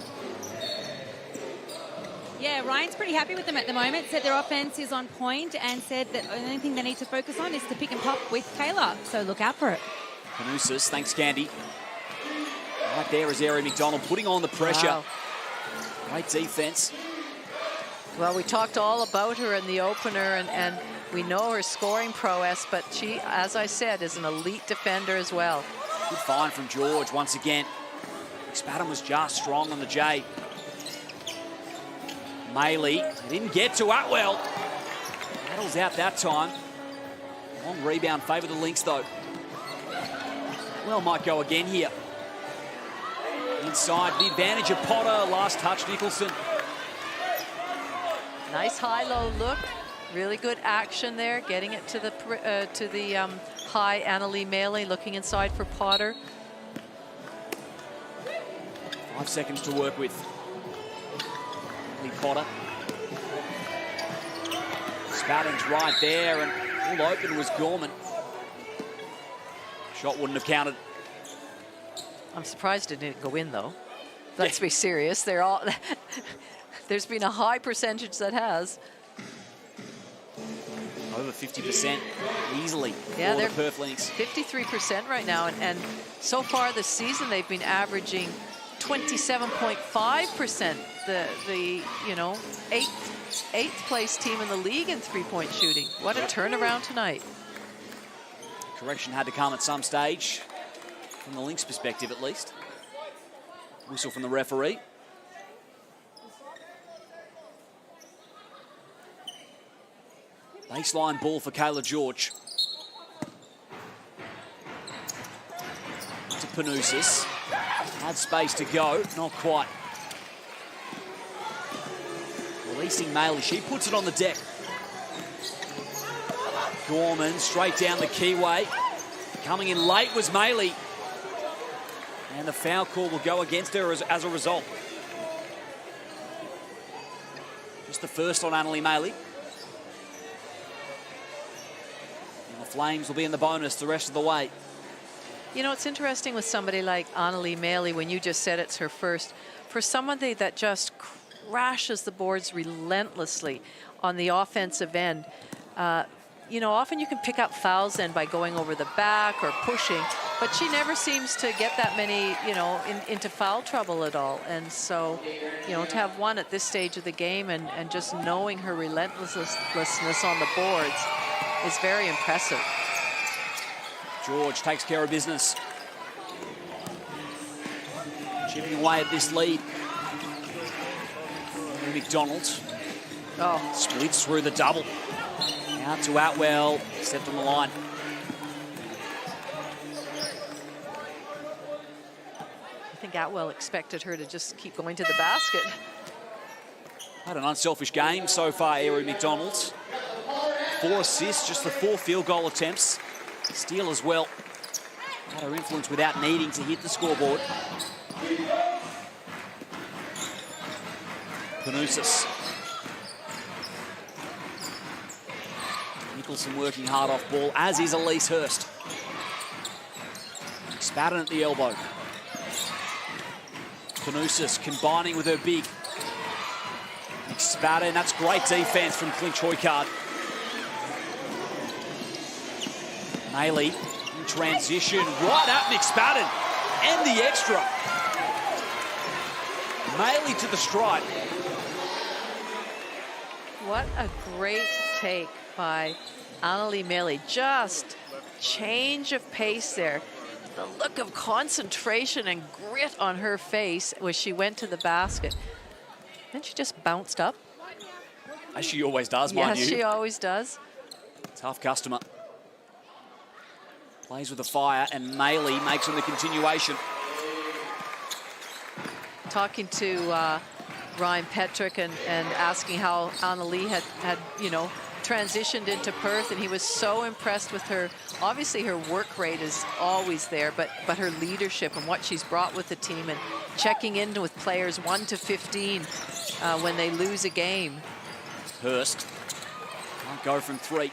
Yeah, Ryan's pretty happy with them at the moment. Said their offense is on point and said that the only thing they need to focus on is to pick and pop with Kayla. So look out for it. Panousis, thanks, Candy. Right there is Erin McDonald putting on the pressure. Wow. Great defense. Well, we talked all about her in the opener, and we know her scoring prowess, but she, as I said, is an elite defender as well. Good find from George once again. McSpadden was just strong on the J. Maley didn't get to Atwell. Battles out that time. Long rebound, favour the Lynx though. Well, might go again here. Inside, the advantage of Potter. Last touch, Nicholson. Nice high-low look. Really good action there, getting it to the high Annalie Maley, looking inside for Potter. 5 seconds to work with. Lee Potter. Spadden's right there, and all open was Gorman. Shot wouldn't have counted. I'm surprised it didn't go in, though. Let's be serious. They're all. There's been a high percentage that has. Over 50% easily Yeah, for they're the Perth Lynx. 53% right now, and so far this season they've been averaging 27.5%. The you know, eighth place team in the league in three-point shooting. What a turnaround tonight. Correction had to come at some stage, from the Lynx perspective at least. Whistle from the referee. Baseline ball for Kayla George. To Panousis. Had space to go, not quite. Releasing Maley, she puts it on the deck. Gorman straight down the keyway. Coming in late was Maley. And the foul call will go against her as a result. Just the first on Annalie Maley. And the Flames will be in the bonus the rest of the way. You know, it's interesting with somebody like Annalie Maley, when you just said it's her first, for somebody that just crashes the boards relentlessly on the offensive end, you know, often you can pick up fouls then by going over the back or pushing, but she never seems to get that many, you know, into foul trouble at all. And so, you know, to have one at this stage of the game and just knowing her relentlessness on the boards is very impressive. George takes care of business. Chipping away at this lead. McDonald. Oh, Splits through the double. Out to Atwell. Stepped on the line. I think Atwell expected her to just keep going to the basket. Had an unselfish game so far, Airey McDonald. 4 assists, just the 4 field goal attempts. Steal as well. Had her influence without needing to hit the scoreboard. Panousis. Nicholson working hard off ball, as is Elise Hurst. Spadden at the elbow. Panousis combining with her big. Spadden, that's great defense from Clint Hoykard. Maley in transition, right at McSpadden, and the extra. Maley to the stripe. What a great take by Annalie Maley. Just change of pace there. The look of concentration and grit on her face as she went to the basket. Then she just bounced up. As she always does, mind you. Yes, she always does. Tough customer. Plays with a fire, and Maley makes on the continuation. Talking to Ryan Petrick and asking how Annalie had, you know, transitioned into Perth, and he was so impressed with her. Obviously, her work rate is always there, but her leadership and what she's brought with the team and checking in with players 1 to 15 when they lose a game. Hurst can't go from 3.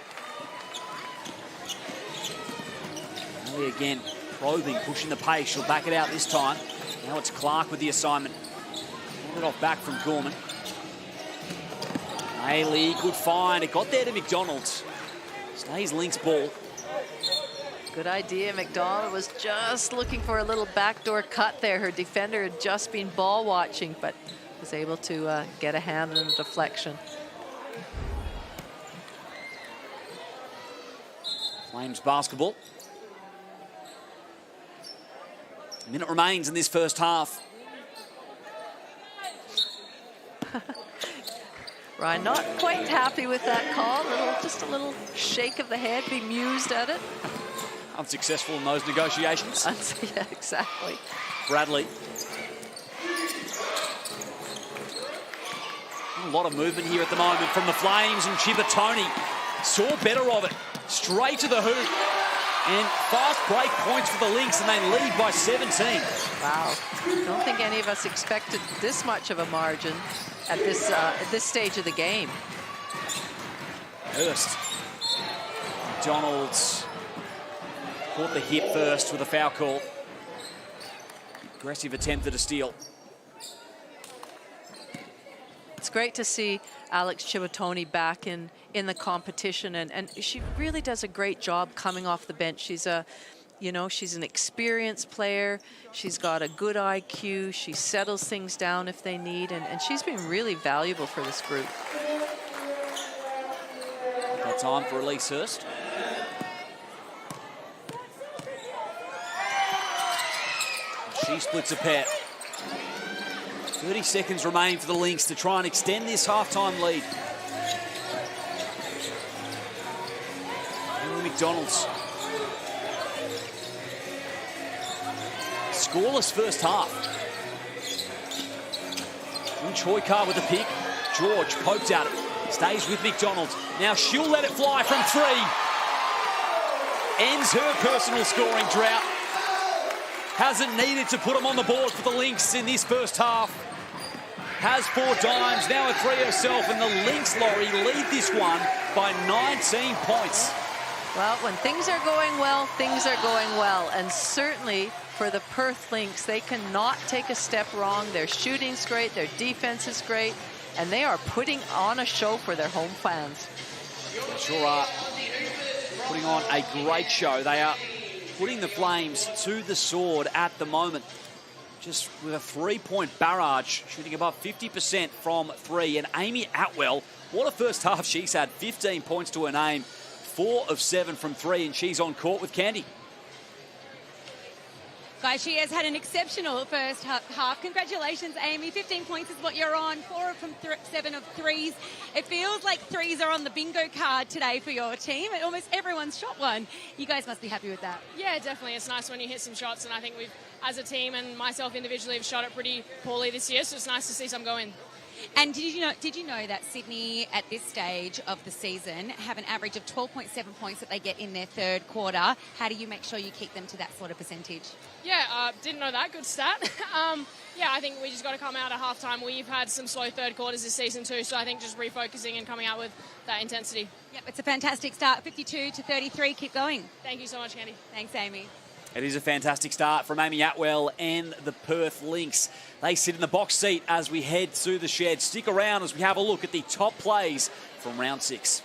Maley again probing, pushing the pace. She'll back it out this time. Now it's Clark with the assignment. Pulled it off back from Gorman. Maley, good find. It got there to McDonald. Stays Lynx ball. Good idea. McDonald was just looking for a little backdoor cut there. Her defender had just been ball watching, but was able to get a hand in a deflection. Flames basketball. A minute remains in this first half. Ryan not quite happy with that call. Just a little shake of the head, bemused at it. Unsuccessful in those negotiations. Yeah, exactly. Bradley. A lot of movement here at the moment from the Flames, and Chibatoni saw better of it. Straight to the hoop. And fast break points for the Lynx, and they lead by 17. Wow. I don't think any of us expected this much of a margin at this stage of the game. Hurst. McDonald's caught the hip first with a foul call. Aggressive attempt at a steal. It's great to see Alex Chibatoni back in the competition, and she really does a great job coming off the bench. She's she's an experienced player. She's got a good IQ. She settles things down if they need, and she's been really valuable for this group. Got time for Elise Hurst. She splits a pair. 30 seconds remain for the Lynx to try and extend this halftime lead. McDonald's. Scoreless first half. Choikar with the pick. George poked at it. Stays with McDonald. Now she'll let it fly from three. Ends her personal scoring drought. Hasn't needed to put them on the board for the Lynx in this first half. Has 4 dimes, now a 3 herself, and the Lynx, Laurie, lead this one by 19 points. Well, when things are going well, things are going well. And certainly for the Perth Lynx, they cannot take a step wrong. Their shooting's great, their defense is great, and they are putting on a show for their home fans. They sure are putting on a great show. They are putting the Flames to the sword at the moment. Just with a 3-point barrage, shooting above 50% from 3. And Amy Atwell, what a first half she's had. 15 points to her name, 4 of 7 from 3, and she's on court with Candy. Guys, she has had an exceptional first half. Congratulations, Amy. 15 points is what you're on. 4 from 7 of threes. It feels like threes are on the bingo card today for your team. Almost everyone's shot one. You guys must be happy with that. Yeah, definitely. It's nice when you hit some shots, and I think we've, as a team and myself individually, have shot it pretty poorly this year, so it's nice to see some go in. And did you know that Sydney at this stage of the season have an average of 12.7 points that they get in their third quarter? How do you make sure you keep them to that sort of percentage? Yeah, didn't know that. Good stat. Yeah, I think we just got to come out at halftime. We've had some slow third quarters this season too, so I think just refocusing and coming out with that intensity. Yep, it's a fantastic start. 52-33. Keep going. Thank you so much, Candy. Thanks, Amy. It is a fantastic start from Amy Atwell and the Perth Lynx. They sit in the box seat as we head to the shed. Stick around as we have a look at the top plays from round 6.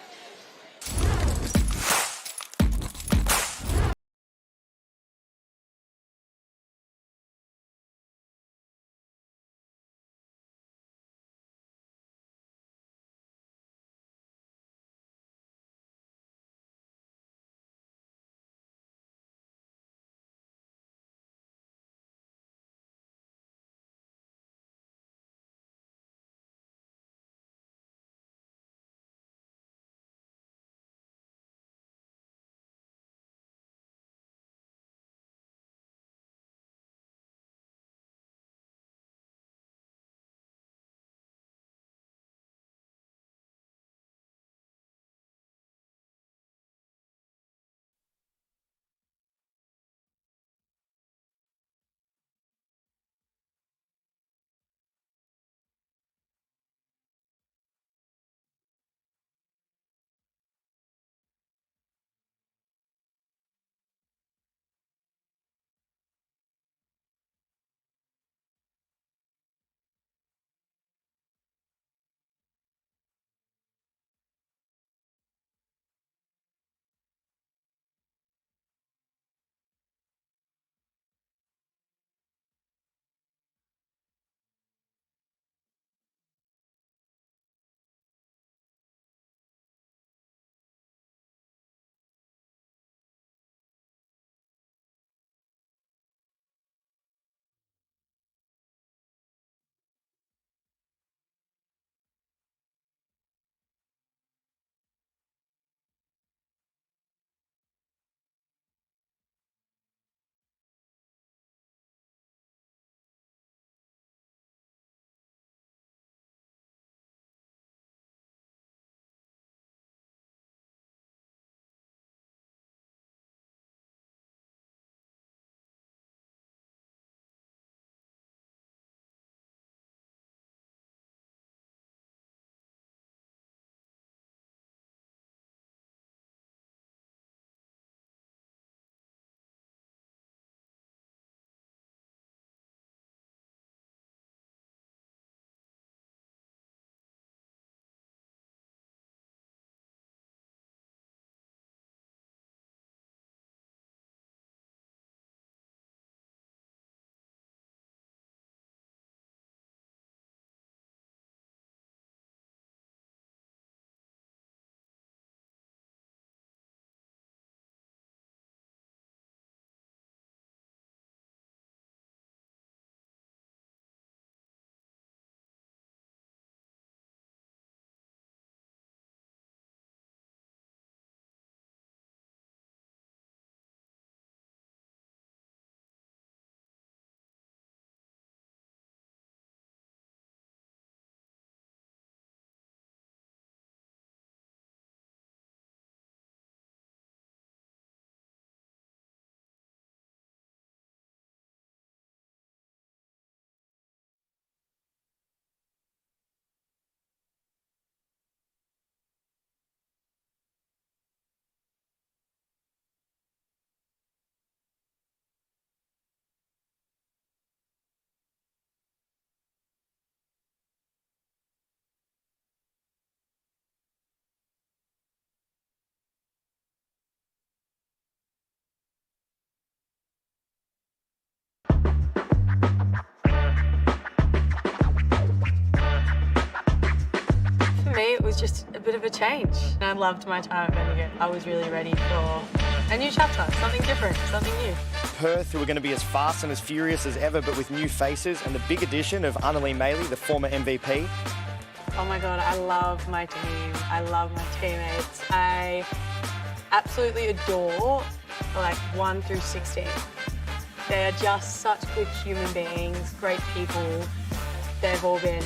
was just a bit of a change. And I loved my time at Bendat. I was really ready for a new chapter, something different, something new. Perth, who are going to be as fast and as furious as ever, but with new faces, and the big addition of Anneli Maley, the former MVP. Oh my God, I love my team. I love my teammates. I absolutely adore like 1 through 16. They are just such good human beings, great people. They've all been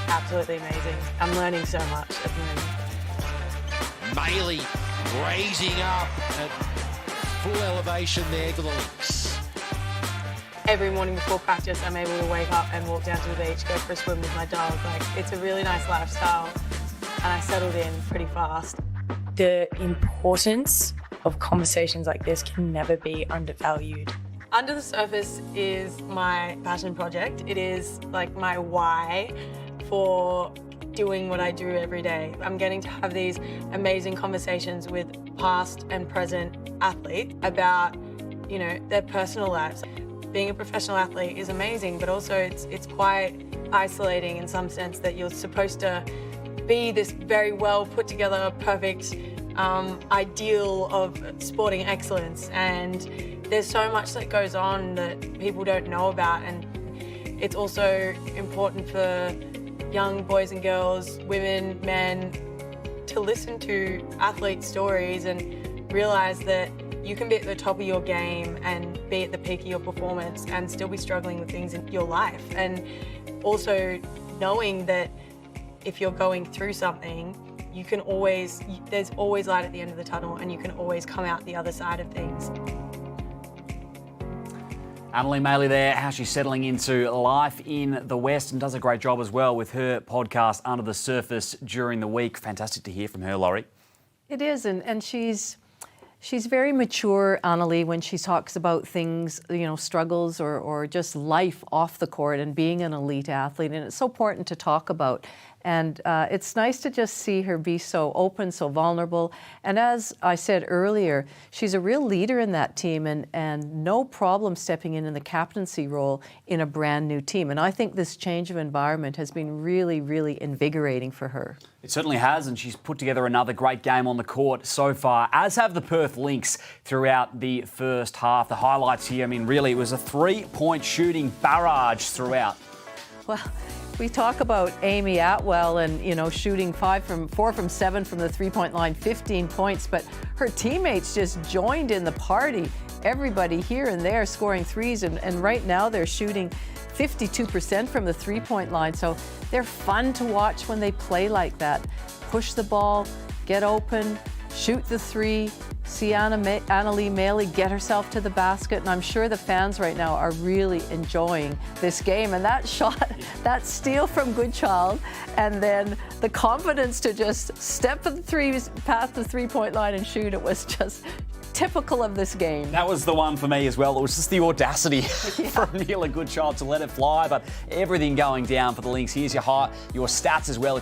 absolutely amazing. I'm learning so much at the moment. Maley raising up at full elevation there for the Lynx. Every morning before practice, I'm able to wake up and walk down to the beach, go for a swim with my dog. Like, it's a really nice lifestyle, and I settled in pretty fast. The importance of conversations like this can never be undervalued. Under the surface is my passion project. It is like my why for doing what I do every day. I'm getting to have these amazing conversations with past and present athletes about, you know, their personal lives. Being a professional athlete is amazing, but also it's quite isolating in some sense that you're supposed to be this very well put together, perfect ideal of sporting excellence. And there's so much that goes on that people don't know about. And it's also important for young boys and girls, women, men, to listen to athlete stories and realize that you can be at the top of your game and be at the peak of your performance and still be struggling with things in your life. And also knowing that if you're going through something, you can always, there's always light at the end of the tunnel and you can always come out the other side of things. Anneli Maley there, how she's settling into life in the West, and does a great job as well with her podcast Under the Surface during the week. Fantastic to hear from her, Laurie. It is, and she's very mature, Anneli, when she talks about things, you know, struggles or just life off the court and being an elite athlete, and it's so important to talk about. And it's nice to just see her be so open, so vulnerable. And as I said earlier, she's a real leader in that team and no problem stepping in the captaincy role in a brand new team. And I think this change of environment has been really, really invigorating for her. It certainly has, and she's put together another great game on the court so far, as have the Perth Lynx throughout the first half. The highlights here, I mean, really, it was a three-point shooting barrage throughout. Well, we talk about Amy Atwell and, you know, shooting 4 from 7 from the three-point line, 15 points, but her teammates just joined in the party. Everybody here and there scoring threes, and right now they're shooting 52% from the three-point line, so they're fun to watch when they play like that. Push the ball, get open, shoot the three, see Anneli Maley get herself to the basket, and I'm sure the fans right now are really enjoying this game. And that shot, that steal from Goodchild, and then the confidence to just step the threes past the three-point line and shoot, it was just typical of this game. That was the one for me as well. It was just the audacity from Neela Goodchild to let it fly, but everything going down for the Lynx. Here's your stats as well,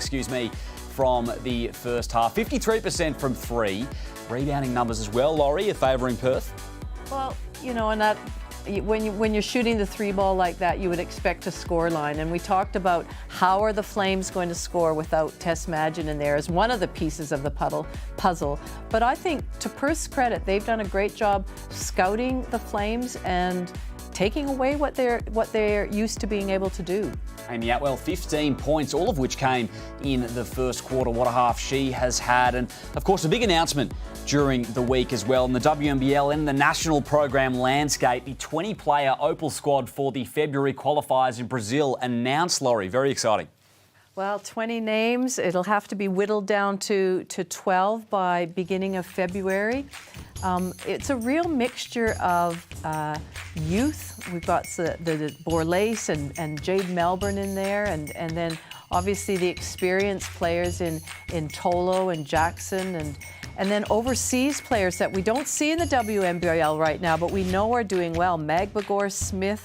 from the first half. 53% from three. Rebounding numbers as well, Laurie, are favouring Perth? Well, you know, and that when you're shooting the three ball like that, you would expect a score line. And we talked about how are the Flames going to score without Tess Madgen in there as one of the pieces of the puzzle. But I think, to Perth's credit, they've done a great job scouting the Flames and taking away what they're used to being able to do. Amy Atwell, 15 points, all of which came in the first quarter. What a half she has had. And, of course, a big announcement during the week as well. In the WNBL and the national program landscape, the 20-player Opal squad for the February qualifiers in Brazil announced, Laurie. Very exciting. Well, 20 names. It'll have to be whittled down to 12 by beginning of February. It's a real mixture of youth. We've got the Borlace and Jade Melbourne in there, and then obviously the experienced players in Tolo and Jackson, and then overseas players that we don't see in the WNBL right now, but we know are doing well. Magbagor, Smith,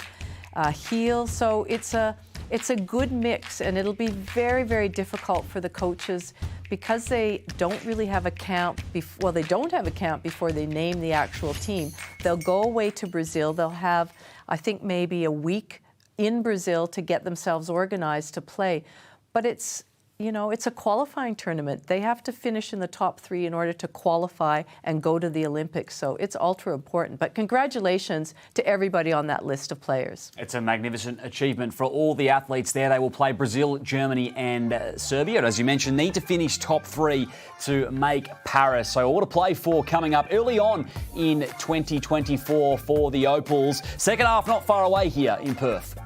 Heel. So it's a good mix, and it'll be very, very difficult for the coaches because they don't really have a camp. They don't have a camp before they name the actual team. They'll go away to Brazil. They'll have, I think, maybe a week in Brazil to get themselves organized to play. But it's you know, it's a qualifying tournament. They have to finish in the top 3 in order to qualify and go to the Olympics. So it's ultra important. But congratulations to everybody on that list of players. It's a magnificent achievement for all the athletes there. They will play Brazil, Germany and Serbia. As you mentioned, need to finish top 3 to make Paris. So all to play for coming up early on in 2024 for the Opals. Second half not far away here in Perth.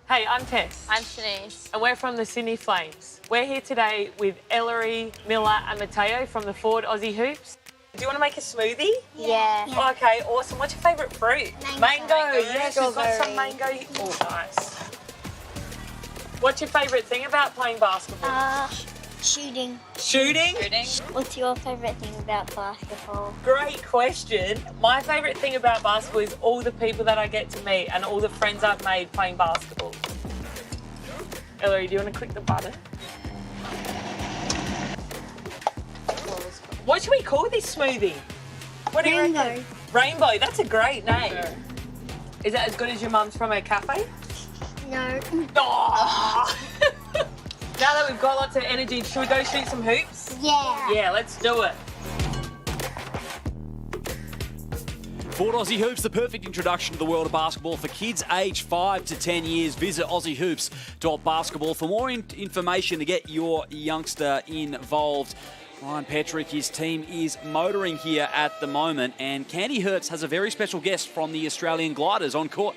Hey, I'm Tess. I'm Shanice. And we're from the Sydney Flames. We're here today with Ellery, Miller and Mateo from the Forward Aussie Hoops. Do you want to make a smoothie? Yeah. Oh, okay, awesome. What's your favourite fruit? Mango. Yes, we've got some Strawberry. mango. Oh, nice. What's your favourite thing about playing basketball? Shooting. Shooting? What's your favourite thing about basketball? Great question. My favourite thing about basketball is all the people that I get to meet and all the friends I've made playing basketball. Ellery, do you want to click the button? What should we call this smoothie? What do you reckon? Rainbow. That's a great name. Is that as good as your mum's from her cafe? No. Oh. Now that we've got lots of energy, should we go shoot some hoops? Yeah. Yeah, let's do it. Forward Aussie Hoops, the perfect introduction to the world of basketball for kids aged 5 to 10 years. Visit aussiehoops.basketbball for more information to get your youngster involved. Ryan Petrick, his team is motoring here at the moment, and Candy Hertz has a very special guest from the Australian Gliders on court.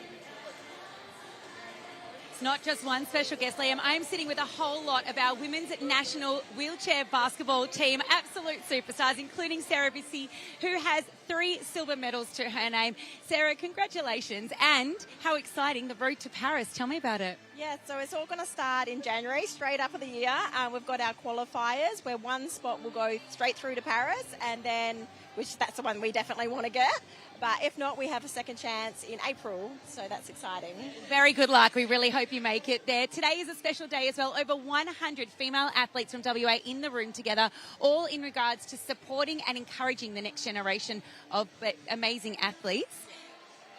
It's not just one special guest, Liam. I'm sitting with a whole lot of our women's national wheelchair basketball team, absolute superstars, including Sarah Bissey, who has 3 silver medals to her name. Sarah, congratulations. And how exciting, the road to Paris. Tell me about it. Yeah, so it's all going to start in January, straight up of the year. We've got our qualifiers where one spot will go straight through to Paris, and then, which that's the one we definitely want to get. But if not, we have a second chance in April, so that's exciting. Very good luck. We really hope you make it there. Today is a special day as well. Over 100 female athletes from WA in the room together, all in regards to supporting and encouraging the next generation of amazing athletes.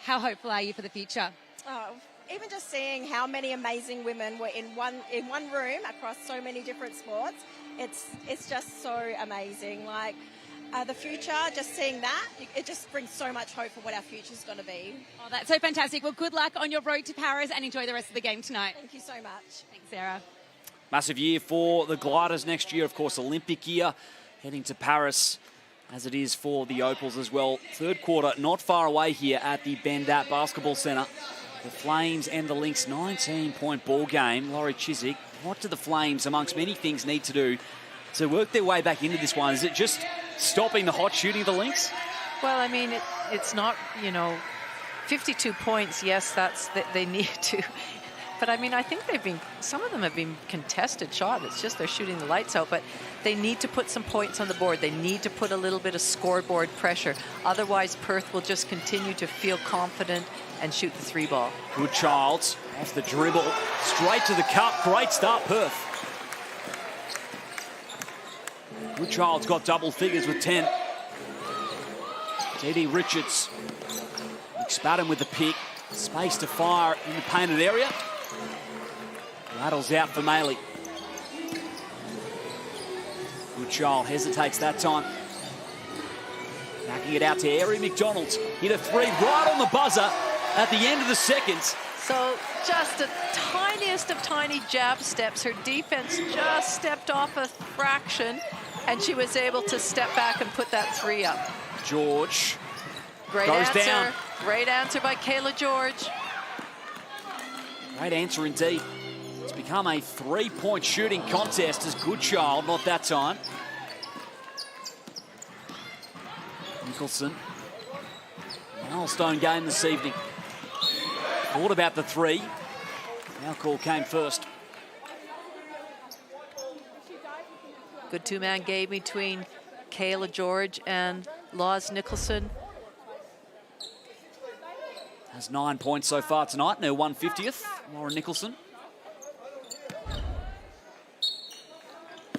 How hopeful are you for the future? Oh, even just seeing how many amazing women were in one room across so many different sports, it's just so amazing. Like, the future, just seeing that, it just brings so much hope for what our future's going to be. Oh, that's so fantastic. Well, good luck on your road to Paris and enjoy the rest of the game tonight. Thank you so much. Thanks, Sarah. Massive year for the Gliders next year, of course, Olympic year, heading to Paris, as it is for the Opals as well. Third quarter, not far away here at the Bendat Basketball Centre. The Flames and the Lynx, 19-point ball game. Laurie Chiswick, what do the Flames, amongst many things, need to do to work their way back into this one? Is it just stopping the hot shooting of the Lynx? Well, I mean, it's not, 52 points, yes, they need to. But, I mean, I think some of them have been contested shots. It's just they're shooting the lights out. But they need to put some points on the board. They need to put a little bit of scoreboard pressure. Otherwise, Perth will just continue to feel confident and shoot the 3 ball. Good Childs off the dribble, straight to the cup. Great start, Perth. Good Childs got double figures with 10. TD Richards. McSpadden with the pick. Space to fire in the painted area. Rattles out for Maley. Good Child hesitates that time. Backing it out to Airey McDonald. Hit a 3 right on the buzzer at the end of the second. So just the tiniest of tiny jab steps. Her defense just stepped off a fraction, and she was able to step back and put that 3 up. George Great goes answer. down. Great answer by Kayla George. Great answer indeed. It's become a 3-point shooting contest as Good Child, not that time. Nicholson. Milestone game this evening. Thought about the 3. Foul call came first. Good 2-man game between Kayla George and Laws Nicholson. Has 9 points so far tonight, and her 150th, Lauren Nicholson.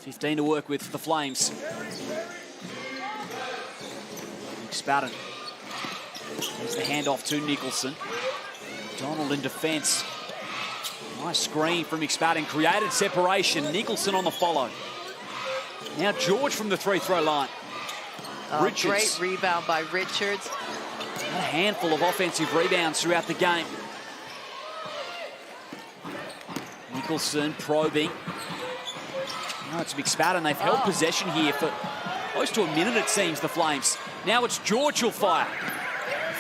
15 to work with for the Flames. McSpadden. There's the handoff to Nicholson. Donald in defence. Nice screen from McSpadden. Created separation. Nicholson on the follow. Now George from the free-throw line. Richards. Great rebound by Richards. A handful of offensive rebounds throughout the game. Nicholson probing. Now it's McSpadden. They've held possession here for close to a minute, it seems, the Flames. Now it's George who'll fire.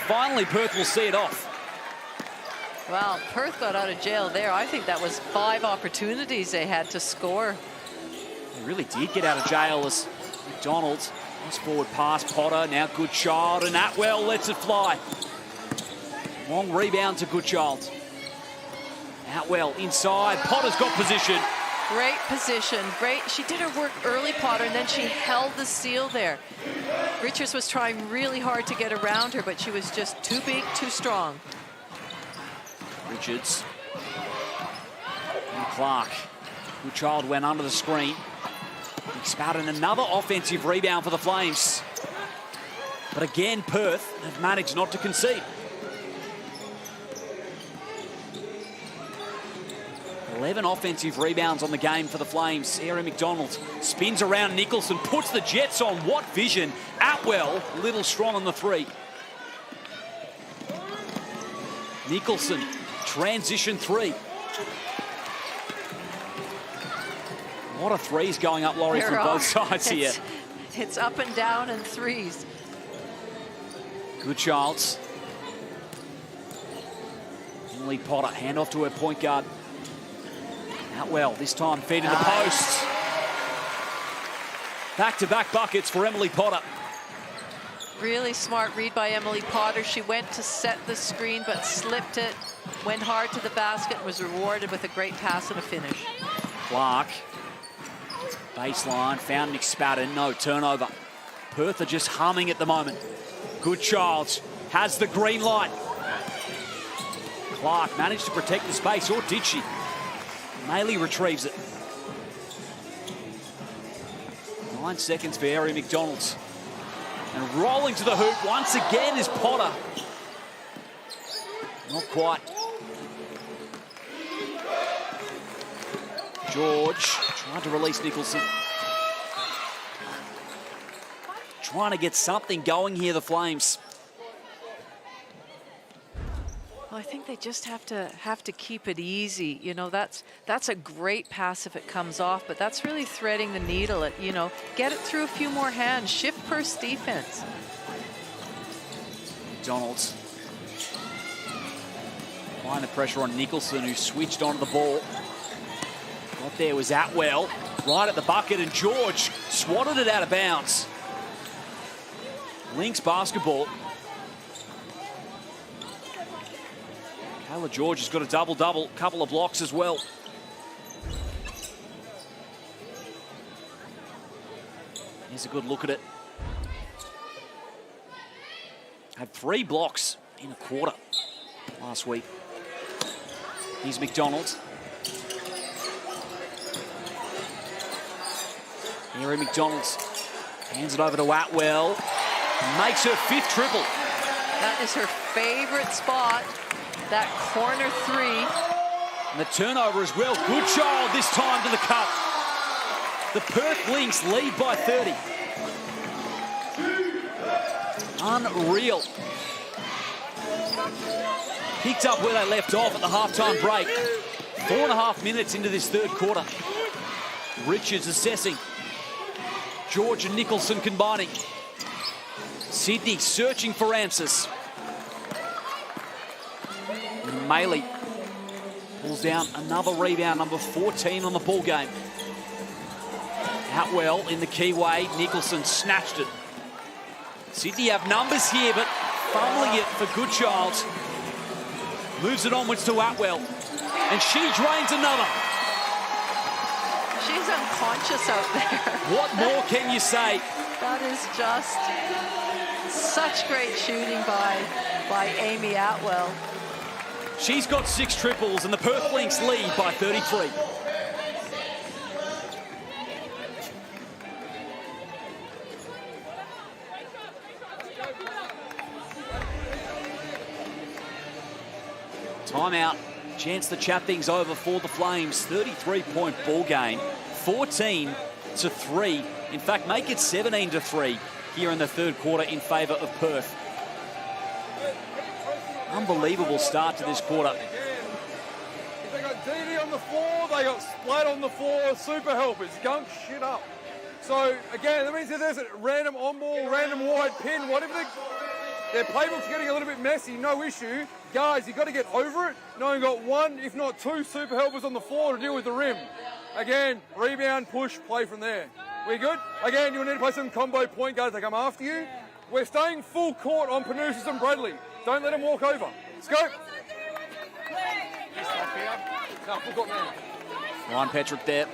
Finally, Perth will see it off. Well, Perth got out of jail there. I think that was 5 opportunities they had to score. They really did get out of jail as McDonald. Nice forward pass, Potter. Now Good Child, and Atwell lets it fly. Long rebound to Good Child. Atwell inside. Potter's got position. Great position. Great. She did her work early, Potter, and then she held the seal there. Richards was trying really hard to get around her, but she was just too big, too strong. Richards. And Clark. Good Child went under the screen. McSpadden, another offensive rebound for the Flames. But again, Perth have managed not to concede. 11 offensive rebounds on the game for the Flames. Airey McDonald spins around Nicholson, puts the Jets on. What vision. Atwell, a little strong on the 3. Nicholson, transition 3. A lot of 3s going up, Laurie, from both sides here. It's up and down and 3s. Good Childs. Emily Potter, hand off to her point guard, Out well, this time feeding the post. Back-to-back buckets for Emily Potter. Really smart read by Emily Potter. She went to set the screen but slipped it, went hard to the basket, and was rewarded with a great pass and a finish. Clark, baseline, found McSpadden, no turnover. Perth are just humming at the moment. Goodchild has the green light. Clark managed to protect the space, or did she? Maley retrieves it. 9 seconds for Ari McDonald. And rolling to the hoop once again is Potter. Not quite. George tried to release Nicholson. Trying to get something going here, the Flames. Well, I think they just have to keep it easy. You know, that's a great pass if it comes off, but that's really threading the needle. You know, get it through a few more hands. Shift Perth's defense. McDonald's applying the pressure on Nicholson, who switched onto the ball. Got there was Atwell, right at the bucket, and George swatted it out of bounds. Lynx basketball. Kayla George has got a double-double, couple of blocks as well. Here's a good look at it. Had 3 blocks in a quarter last week. Here's McDonald. Mary McDonald hands it over to Atwell. Makes her 5th triple. That is her favorite spot. That corner 3. And the turnover as well. Goodchild this time to the cup. The Perth Lynx lead by 30. Unreal. Picked up where they left off at the halftime break. 4.5 minutes into this third quarter. Richards assessing. George and Nicholson combining. Sydney searching for answers. Maley pulls down another rebound, number 14 on the ball game. Outwell in the key way. Nicholson snatched it. Sydney have numbers here, but fumbling it for Goodchild. Moves it onwards to Atwell. And she drains another. She's unconscious out there. What more can you say? That is just such great shooting by Amy Atwell. She's got 6 triples, and the Perth Lynx lead by 33. Timeout. Chance to chat things over for the Flames. 33-point ball game. 14-3. In fact, make it 17-3 here in the third quarter in favour of Perth. Unbelievable start to this quarter. They got DD on the floor, they got Splat on the floor, super helpers, gunk shit up. So, again, that means that there's a random on-ball, random wide pin, whatever. Their playbook's getting a little bit messy, no issue. Guys, you've got to get over it. No, you've got 1, if not 2 super helpers on the floor to deal with the rim. Again, rebound, push, play from there. We good? Again, you'll need to play some combo point guards that come after you. We're staying full court on Panousis and Bradley. Don't let them walk over. Let's go. No, full court now. Ryan Petrick there.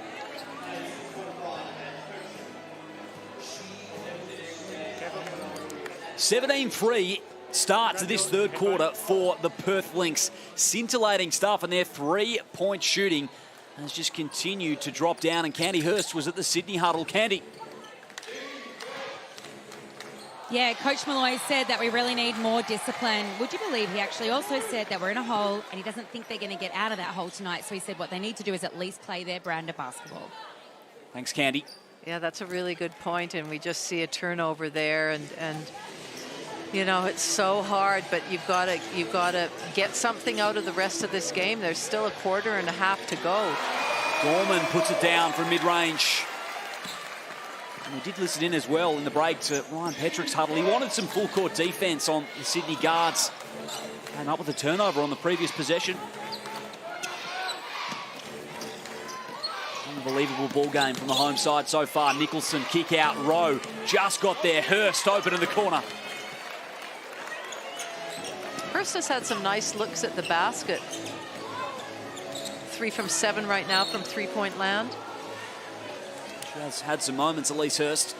(17-3) start to this third quarter for the Perth Lynx. Scintillating stuff, and their 3-point shooting has just continued to drop down. And Candy Hurst was at the Sydney huddle. Candy. Yeah, Coach Malloy said that we really need more discipline. Would you believe he actually also said that we're in a hole and he doesn't think they're going to get out of that hole tonight. So he said what they need to do is at least play their brand of basketball. Thanks, Candy. Yeah, that's a really good point, and we just see a turnover there, and you know, it's so hard, but you've got to get something out of the rest of this game. There's still a quarter and a half to go. Gorman puts it down from mid-range. And we did listen in as well in the break to Ryan Petrick's huddle. He wanted some full-court defence on the Sydney guards. Came up with a turnover on the previous possession. Unbelievable ball game from the home side so far. Nicholson, kick out, Rowe just got there. Hurst open in the corner. Hurst has had some nice looks at the basket. 3 from 7 right now from three-point land. She has had some moments, Elise Hurst.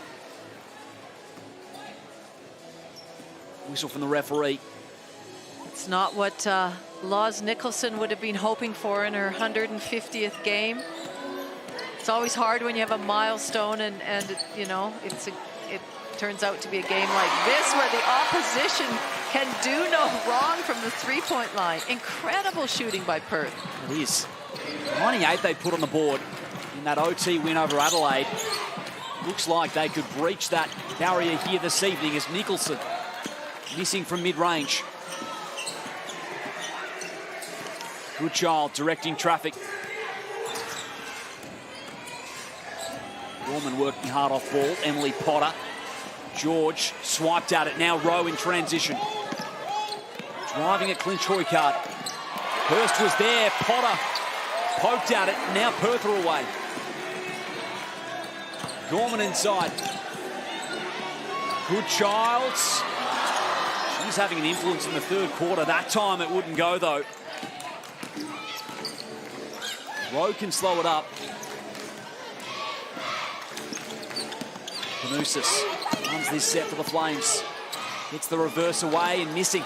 Whistle from the referee. It's not what Loz Nicholson would have been hoping for in her 150th game. It's always hard when you have a milestone and you know, it turns out to be a game like this where the opposition can do no wrong from the three-point line. Incredible shooting by Perth. It is. 98 they put on the board in that OT win over Adelaide. Looks like they could breach that barrier here this evening as Nicholson missing from mid-range. Goodchild directing traffic. Gorman working hard off ball. Emily Potter. George swiped at it. Now Rowe in transition. Driving at clinch Hoykard. Hurst was there. Potter poked at it. Now Perth are away. Gorman inside. Goodchild. She's having an influence in the third quarter. That time it wouldn't go though. Rowe can slow it up. Panousis runs this set for the Flames. Gets the reverse away and missing.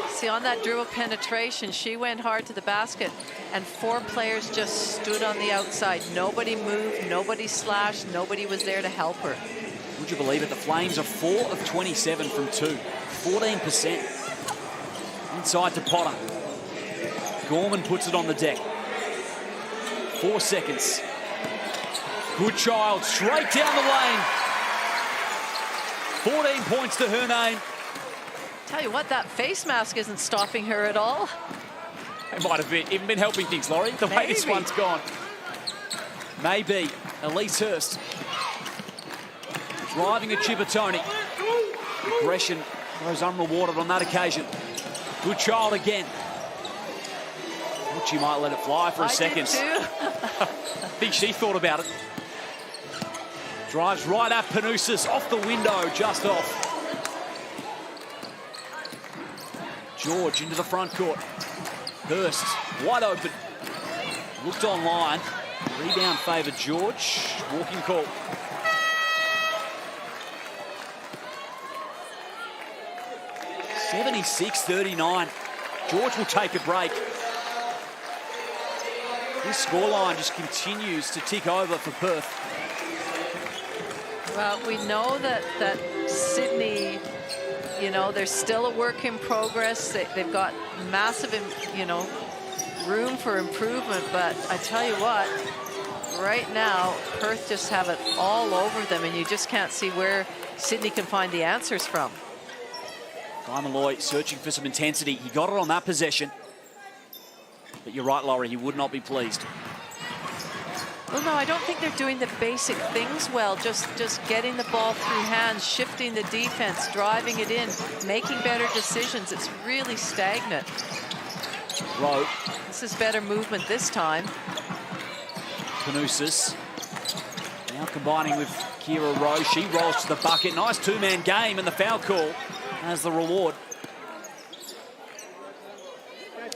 See, on that dribble penetration, she went hard to the basket, and 4 players just stood on the outside. Nobody moved, nobody slashed, nobody was there to help her. Would you believe it? The Flames are 4 of 27 from 2. 14%. Inside to Potter. Gorman puts it on the deck. 4 seconds. Goodchild straight down the lane. 14 points to her name. Tell you what, that face mask isn't stopping her at all. It might have even been helping things, Laurie, the way this one's gone. Maybe. Elise Hurst. Driving at Chibatoni. Aggression goes unrewarded on that occasion. Goodchild again. Thought she might let it fly for a second. I think she thought about it. Drives right at Panousis, off the window, just off. George into the front court. Hurst, wide open. Looked online. Rebound favoured George. Walking call. (76-39). George will take a break. This scoreline just continues to tick over for Perth. Well, we know that Sydney, you know, there's still a work in progress. They've got massive, you know, room for improvement. But I tell you what, right now, Perth just have it all over them, and you just can't see where Sydney can find the answers from. Guy Malloy searching for some intensity. He got it on that possession. But you're right, Laurie, he would not be pleased. Well, no, I don't think they're doing the basic things well. Just getting the ball through hands, shifting the defense, driving it in, making better decisions. It's really stagnant. Rowe. This is better movement this time. Panousis. Now combining with Kira Rowe. She rolls to the bucket. Nice two-man game, and the foul call as the reward.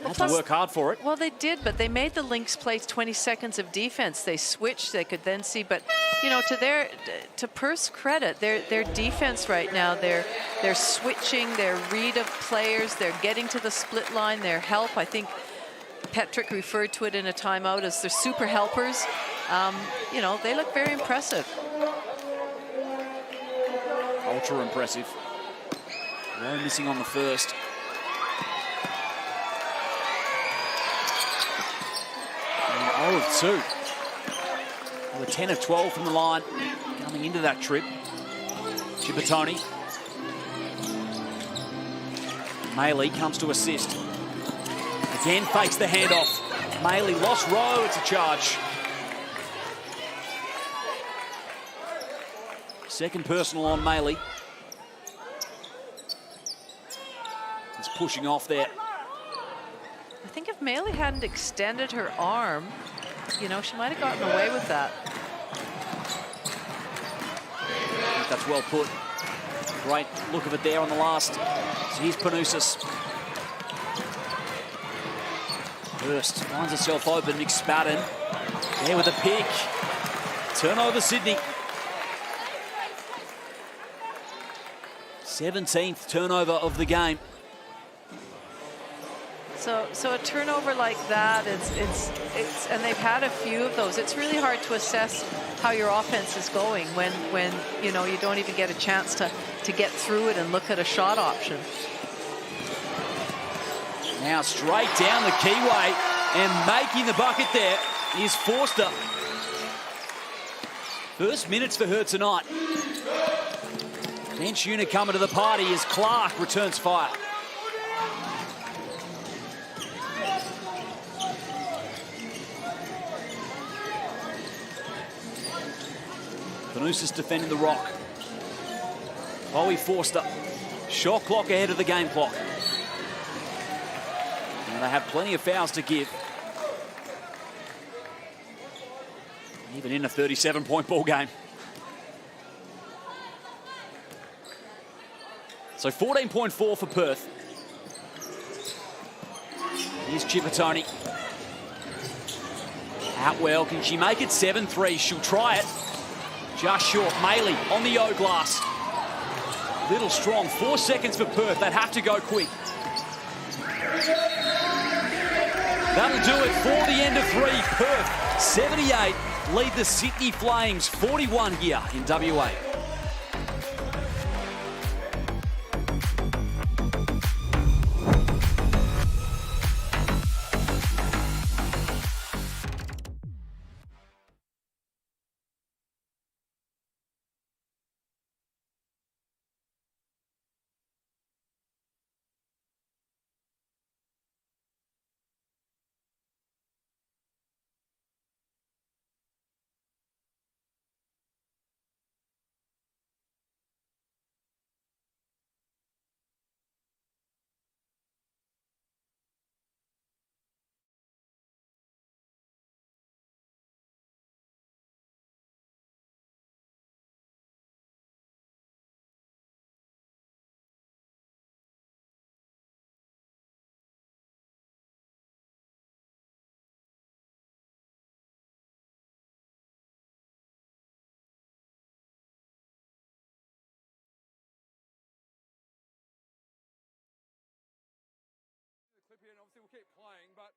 Had to work hard for it. Well, they did, but they made the Lynx play 20 seconds of defense. They switched. They could then see, but you know, to Perth's credit, their defense right now, they're switching, their read of players, they're getting to the split line, their help. I think Petrick referred to it in a timeout as their super helpers. You know, they look very impressive. Ultra impressive. Rowe missing on the first. And 0 of 2. Well, 10 of 12 from the line coming into that trip. Chibatoni. Maley comes to assist. Again fakes the handoff. Maley lost Rowe. It's a charge. Second personal on Maley. He's pushing off there. I think if Maley hadn't extended her arm, you know, she might have gotten away with that. I think that's well put. Great look of it there on the last. So here's Panousis. Hurst finds herself open. McSpadden there with a pick. Turnover, Sydney. 17th turnover of the game. So a turnover like that, it's and they've had a few of those. It's really hard to assess how your offense is going when you know you don't even get a chance to get through it and look at a shot option. Now straight down the keyway and making the bucket there is Forster. First minutes for her tonight. Bench unit coming to the party as Clark returns fire. Panousis defending the rock. Chloe Forster. Shot clock ahead of the game clock. And they have plenty of fouls to give. Even in a 37-point ball game. So 14.4 for Perth. Here's Chippertoni. Atwell, can she make it 7-3? She'll try it. Just short. Maley on the O-glass. Little strong. 4 seconds for Perth. They'd have to go quick. That'll do it for the end of 3. Perth 78 lead the Sydney Flames 41 here in WA. Clip here, and obviously we'll keep playing, but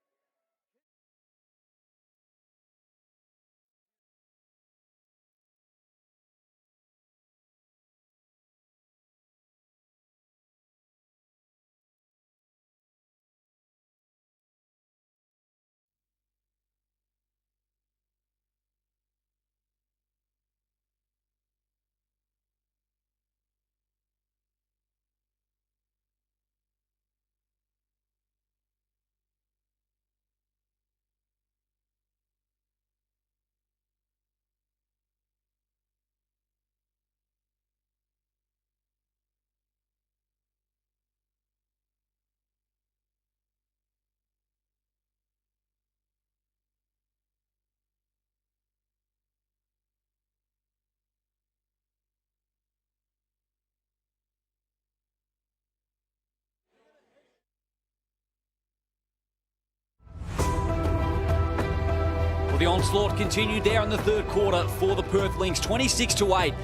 Well, the onslaught continued there in the third quarter for the Perth Lynx, 26-8.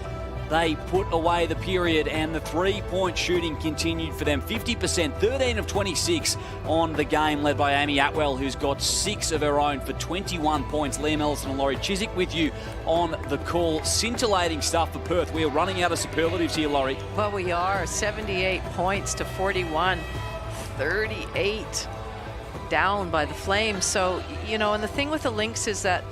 They put away the period and the three-point shooting continued for them. 50%, 13 of 26 on the game, led by Amy Atwell, who's got 6 of her own for 21 points. Liam Ellison and Laurie Chiswick with you on the call. Scintillating stuff for Perth. We are running out of superlatives here, Laurie. Well, we are. 78 points to 41. 38 down by the Flames. So, you know, and the thing with the Lynx is that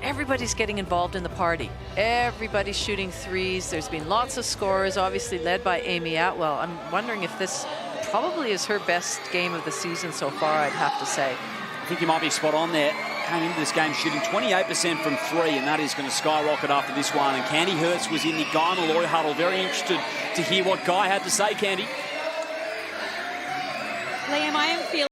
everybody's getting involved in the party. Everybody's shooting threes. There's been lots of scorers, obviously led by Amy Atwell. I'm wondering if this probably is her best game of the season so far, I'd have to say. I think you might be spot on there. Came into this game shooting 28% from 3, and that is going to skyrocket after this one. And Candy Hurst was in the Guy Malloy huddle. Very interested to hear what Guy had to say, Candy. Liam, I am feeling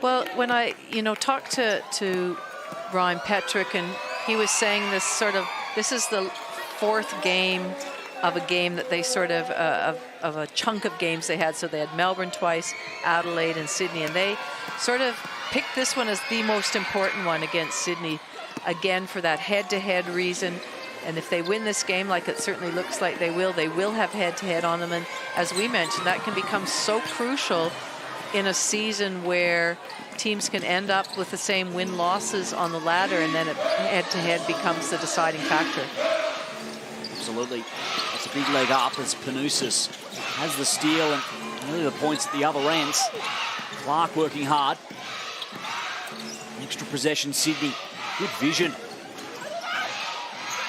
Well, when I, talked to Ryan Petrick, and he was saying this is the fourth game of a game that they sort of a chunk of games they had. So they had Melbourne twice, Adelaide and Sydney, and they sort of picked this one as the most important one against Sydney, again for that head-to-head reason. And if they win this game, like it certainly looks like they will have head-to-head on them. And as we mentioned, that can become so crucial in a season where teams can end up with the same win-losses on the ladder, and then head-to-head becomes the deciding factor. Absolutely. That's a big leg up as Panousis has the steal and really the points at the other ends. Clark working hard. Extra possession, Sydney. Good vision.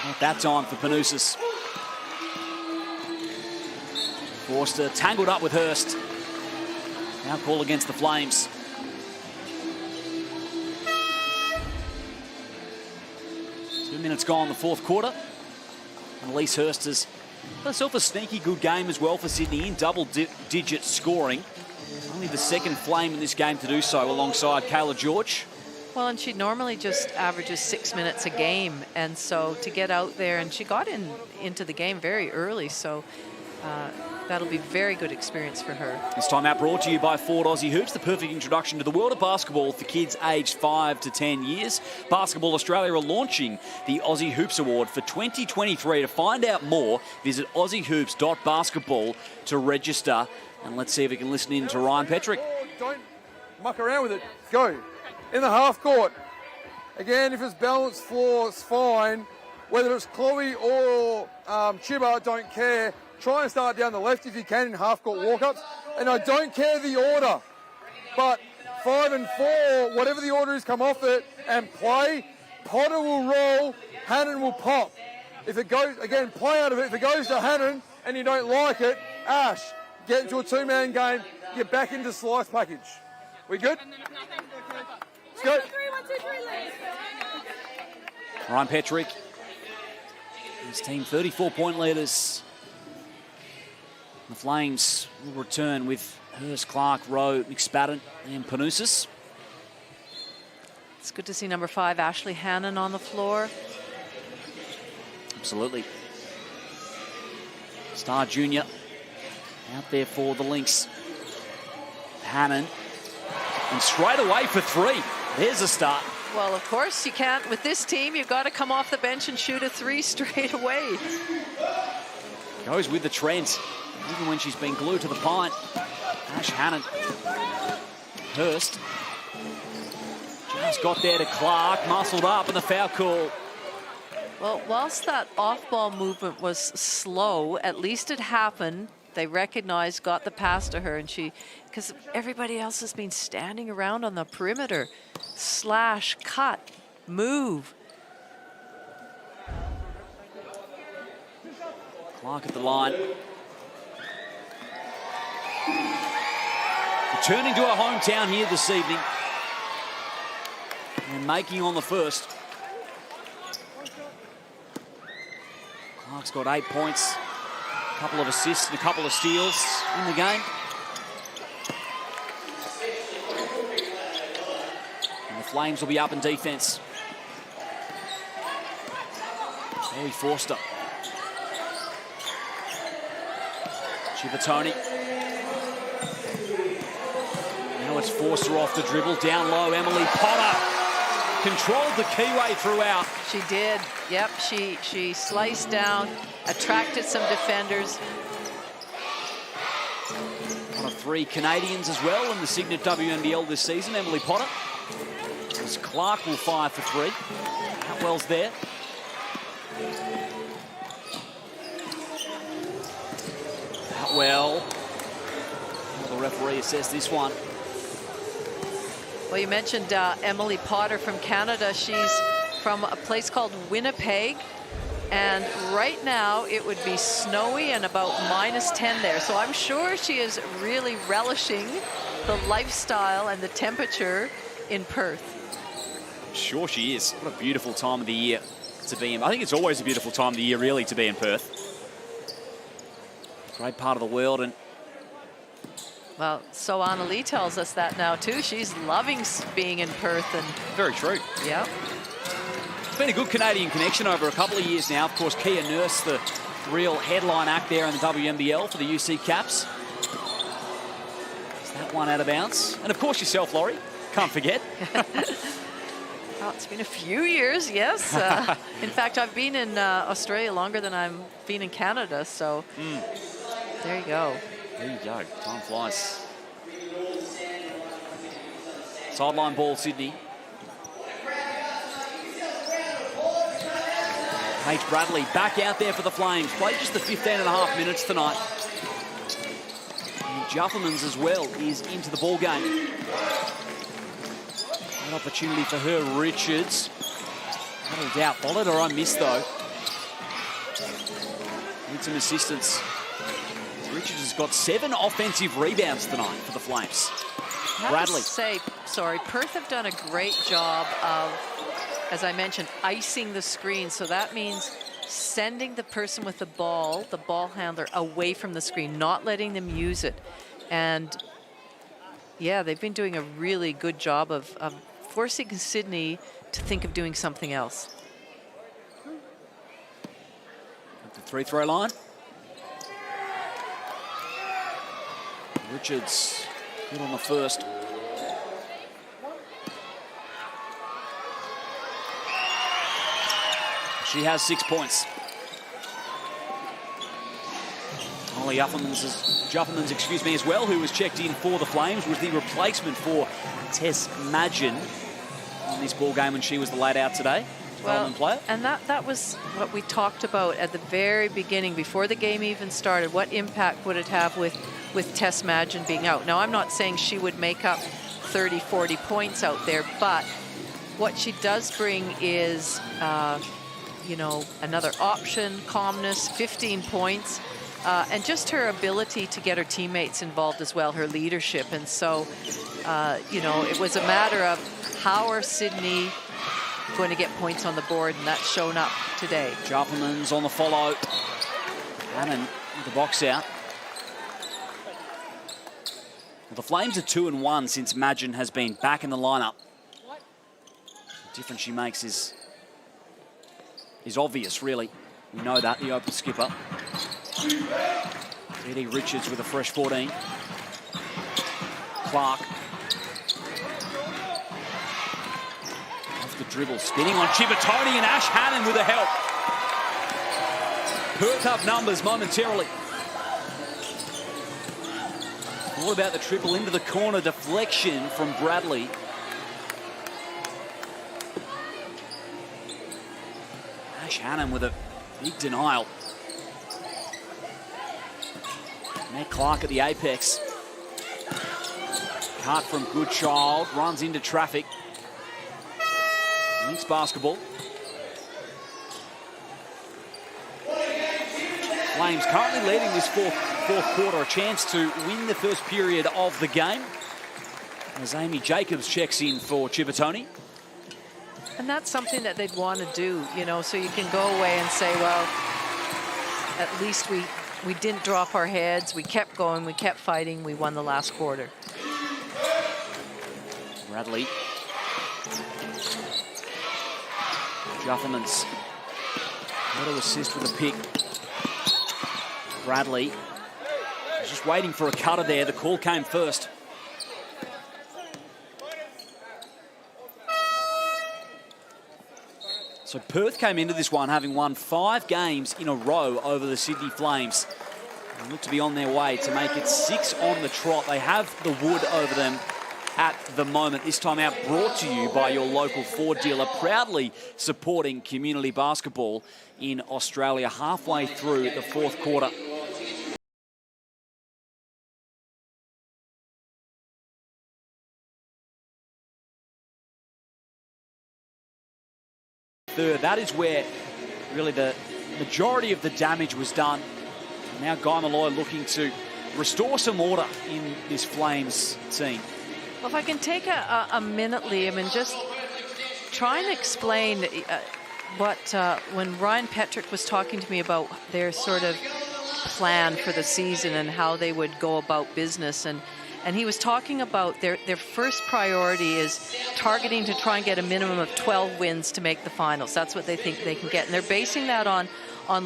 Not that time for Panousis. Forster tangled up with Hurst. Now call against the Flames. Two minutes gone in the fourth quarter. And Elise Hurst has got herself a sneaky good game as well for Sydney in double-digit scoring. Only the second Flame in this game to do so alongside Kayla George. Well, and she normally just averages 6 minutes a game, and so to get out there, and she got into the game very early, so that'll be very good experience for her. This time out brought to you by Ford Aussie Hoops, the perfect introduction to the world of basketball for kids aged 5 to 10 years. Basketball Australia are launching the Aussie Hoops Award for 2023. To find out more, visit aussiehoops.basketball to register. And let's see if we can listen in to Ryan Petrick. Don't muck around with it. Go. In the half court. Again, if it's balanced floor, it's fine. Whether it's Chloe or Chibba, don't care. Try and start down the left if you can in half-court walk-ups. And I don't care the order. But 5 and 4, whatever the order is, come off it and play. Potter will roll, Hannon will pop. If it goes, again, play out of it. If it goes to Hannon and you don't like it, Ash, get into a two-man game, get back into slice package. We good? Let's go. Ryan Petrick, his team 34-point leaders. The Flames will return with Hurst, Clark, Rowe, McSpadden and Panousis. It's good to see number 5, Ashley Hannon, on the floor. Absolutely. Star Junior out there for the Lynx. Hannon. And straight away for 3. There's a start. Well, of course you can't. With this team, you've got to come off the bench and shoot a 3 straight away. Goes with the trend, even when she's been glued to the pint. Ash Hannon. Hurst. Just got there to Clark, muscled up, and the foul call. Well, whilst that off-ball movement was slow, at least it happened. They recognized, got the pass to her, and because everybody else has been standing around on the perimeter. Slash, cut, move. Clark at the line. Returning to her hometown here this evening. And making on the first. Clark's got 8 points. A couple of assists and a couple of steals in the game. And the Flames will be up in defense. Ellie Forster. Chivatoni. Now it's Forster off the dribble. Down low, Emily Potter controlled the keyway throughout. She did. Yep, she sliced down, attracted some defenders. One of 3 Canadians as well in the Cygnett WNBL this season, Emily Potter. As Clark will fire for 3. Atwell's there. Atwell. The referee assessed this one. Well, you mentioned Emily Potter from Canada. She's from a place called Winnipeg. And right now it would be snowy and about -10 there. So I'm sure she is really relishing the lifestyle and the temperature in Perth. I'm sure she is. What a beautiful time of the year to be in. I think it's always a beautiful time of the year, really, to be in Perth. Great part of the world. And Well, so Annalie tells us that now too. She's loving being in Perth. And very true. Yeah. It's been a good Canadian connection over a couple of years now. Of course, Kia Nurse, the real headline act there in the WNBL for the UC Caps. Is that one out of bounds? And of course yourself, Laurie. Can't forget. Well, it's been a few years, yes. In fact, I've been in Australia longer than I've been in Canada, so there you go. There you go. Time flies. Sideline ball, Sydney. Paige Bradley back out there for the Flames. Played just the 15.5 minutes tonight. And Juffermans as well is into the ball game. An opportunity for her, Richards. Battled out, followed her on miss though. Need some assistance. Richards has got 7 offensive rebounds tonight for the Flames. Bradley. Perth have done a great job of, as I mentioned, icing the screen. So that means sending the person with the ball handler, away from the screen, not letting them use it. And yeah, they've been doing a really good job of forcing Sydney to think of doing something else. At the free throw line. Richards good on the first. She has 6 points. Holly Juffermans, as well, who was checked in for the Flames, was the replacement for Tess Madgen on this ball game when she was the laid out today. Well, and that was what we talked about at the very beginning, before the game even started. What impact would it have with Tess Madgen being out? Now, I'm not saying she would make up 30, 40 points out there, but what she does bring is, you know, another option, calmness, 15 points, and just her ability to get her teammates involved as well, her leadership. And so, you know, it was a matter of how are Sydney going to get points on the board, and that's shown up today. Juffermans on the follow. Hannon with the box out. Well, the Flames are 2-1 since Madgen has been back in the lineup. The difference she makes is obvious, really. We know that, the open skipper. Eddie Richards with a fresh 14. Clark. Off the dribble, spinning on Chibatoni, and Ash Hannon with a help. Perth up numbers momentarily. What about the triple into the corner, deflection from Bradley. Ash Hannon with a big denial. Matt Clark at the apex. Cut from Goodchild, runs into traffic. Lynx basketball. Flames currently leading this fourth quarter, a chance to win the first period of the game. As Amy Jacobs checks in for Chibatoni. And that's something that they'd want to do, you know, so you can go away and say, well, at least we didn't drop our heads, we kept going, we kept fighting, we won the last quarter. Bradley. Juffermans. Auto assist with a pick. Bradley. Just waiting for a cutter there. The call came first. So Perth came into this one having won 5 games in a row over the Sydney Flames. They look to be on their way to make it 6 on the trot. They have the wood over them at the moment. This time out brought to you by your local Ford dealer, proudly supporting community basketball in Australia halfway through the fourth quarter. That is where really the majority of the damage was done. Now Guy Malloy looking to restore some order in this Flames team. Well, if I can take a minute, Liam, and just try and explain what when Ryan Petrick was talking to me about their sort of plan for the season and how they would go about business. And And he was talking about their first priority is targeting to try and get a minimum of 12 wins to make the finals. That's what they think they can get. And they're basing that on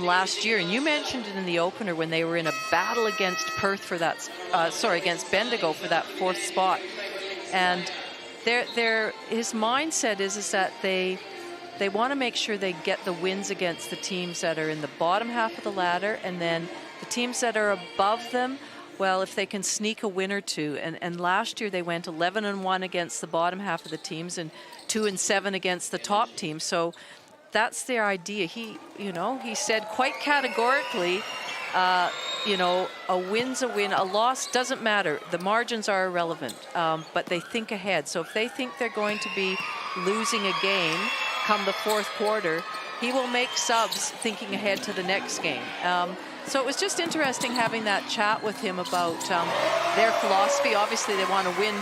last year. And you mentioned it in the opener when they were in a battle against Perth for that, against Bendigo for that 4th spot. And his mindset is that they want to make sure they get the wins against the teams that are in the bottom half of the ladder, and then the teams that are above them, well, if they can sneak a win or two. And last year they went 11-1 against the bottom half of the teams and 2-7 against the top teams. So that's their idea. He said quite categorically, a win's a win, a loss doesn't matter. The margins are irrelevant, but they think ahead. So if they think they're going to be losing a game come the 4th quarter, he will make subs thinking ahead to the next game. So it was just interesting having that chat with him about their philosophy. Obviously, they want to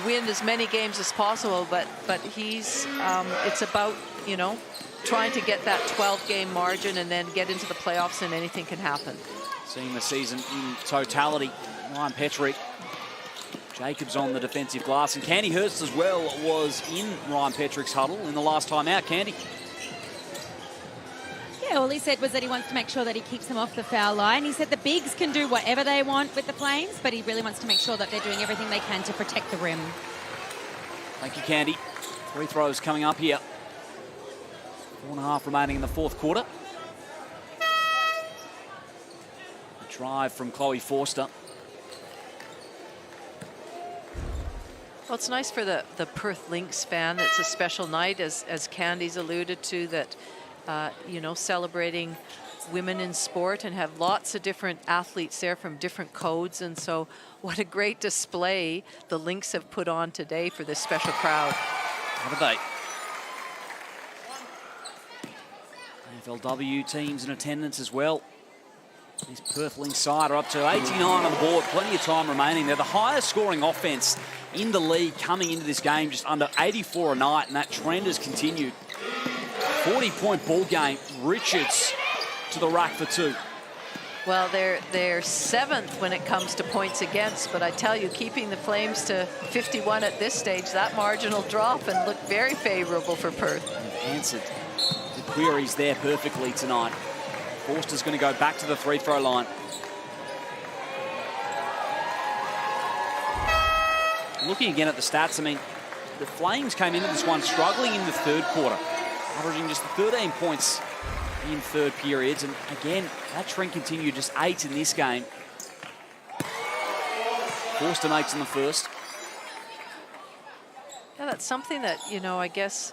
win as many games as possible, but it's about, trying to get that 12-game margin and then get into the playoffs, and anything can happen. Seeing the season in totality, Ryan Petrick, Jacobs on the defensive glass, and Candy Hurst as well was in Ryan Petrick's huddle in the last time out. Candy. Yeah, all he said was that he wants to make sure that he keeps them off the foul line. He said the bigs can do whatever they want with the Flames, but he really wants to make sure that they're doing everything they can to protect the rim. Thank you, Candy. Free throws coming up here. 4.5 remaining in the 4th quarter. A drive from Chloe Forster. Well, it's nice for the Perth Lynx fan. It's a special night, as Candy's alluded to, that celebrating women in sport, and have lots of different athletes there from different codes. And so what a great display the Lynx have put on today for this special crowd. How did they? AFLW teams in attendance as well. This Perth Lynx side are up to 89 on the board. Plenty of time remaining. They're the highest scoring offense in the league coming into this game, just under 84 a night, and that trend has continued. 40-point ball game. Richards to the rack for 2. Well, they're 7th when it comes to points against, but I tell you, keeping the Flames to 51 at this stage, that margin will drop and look very favorable for Perth. They've answered the queries there perfectly tonight. Forster's going to go back to the free-throw line. Looking again at the stats, I mean, the Flames came into this one struggling in the 3rd quarter, averaging just 13 points in 3rd periods. And again, that trend continued, just 8 in this game. Forster makes in the 1st. Yeah, that's something that, I guess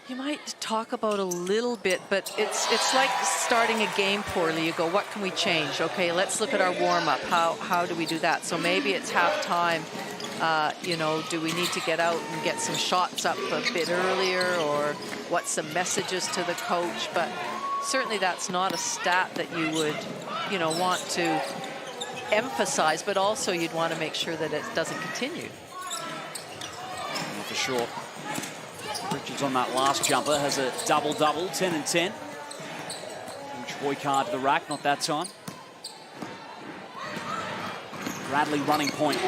you might talk about a little bit, but it's like starting a game poorly. You go, what can we change? Okay, let's look at our warm-up. How do we do that? So maybe it's halftime. Do we need to get out and get some shots up a bit earlier, or what's the messages to the coach? But certainly that's not a stat that you would, want to emphasize, but also you'd want to make sure that it doesn't continue. Yeah, for sure. Richards on that last jumper has a double-double, 10 and 10. From Troy Card to the rack, not that time. Bradley running point.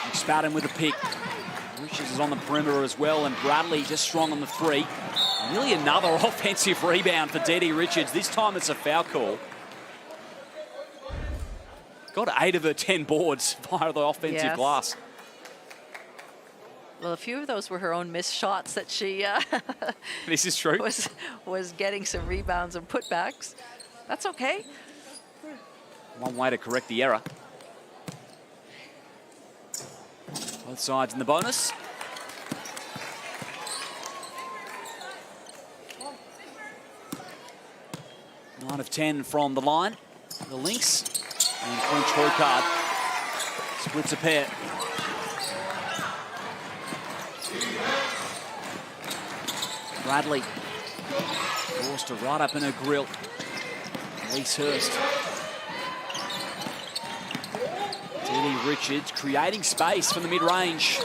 McSpadden with a pick. Richards is on the perimeter as well, and Bradley just strong on the 3. Really another offensive rebound for Dede Richards. This time it's a foul call. Got 8 of her 10 boards via the offensive glass. Well, a few of those were her own missed shots that she this is true. was getting some rebounds and putbacks. That's okay. One way to correct the error. Both sides in the bonus. Nine of 10 from the line. The Lynx. And Clint Trocard splits a pair. Bradley forced to right up in her grill. Elise Hurst. Dede Richards creating space from the mid-range.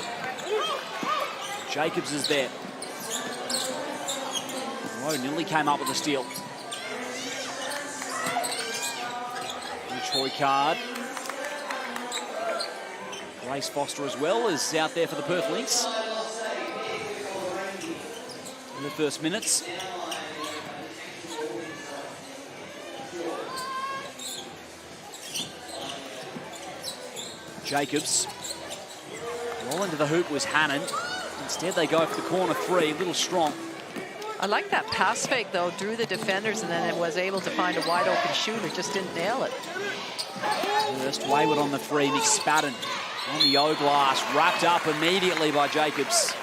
Jacobs is there. Whoa, nearly came up with a steal. Troy Card. Grace Foster as well is out there for the Perth Lynx in the first minutes. Jacobs. Rolling to the hoop was Hannon. Instead they go for the corner three, a little strong. I like that pass fake though, drew the defenders and then it was able to find a wide open shooter, just didn't nail it. First wayward on the three, McSpadden on the O-glass, wrapped up immediately by Jacobs.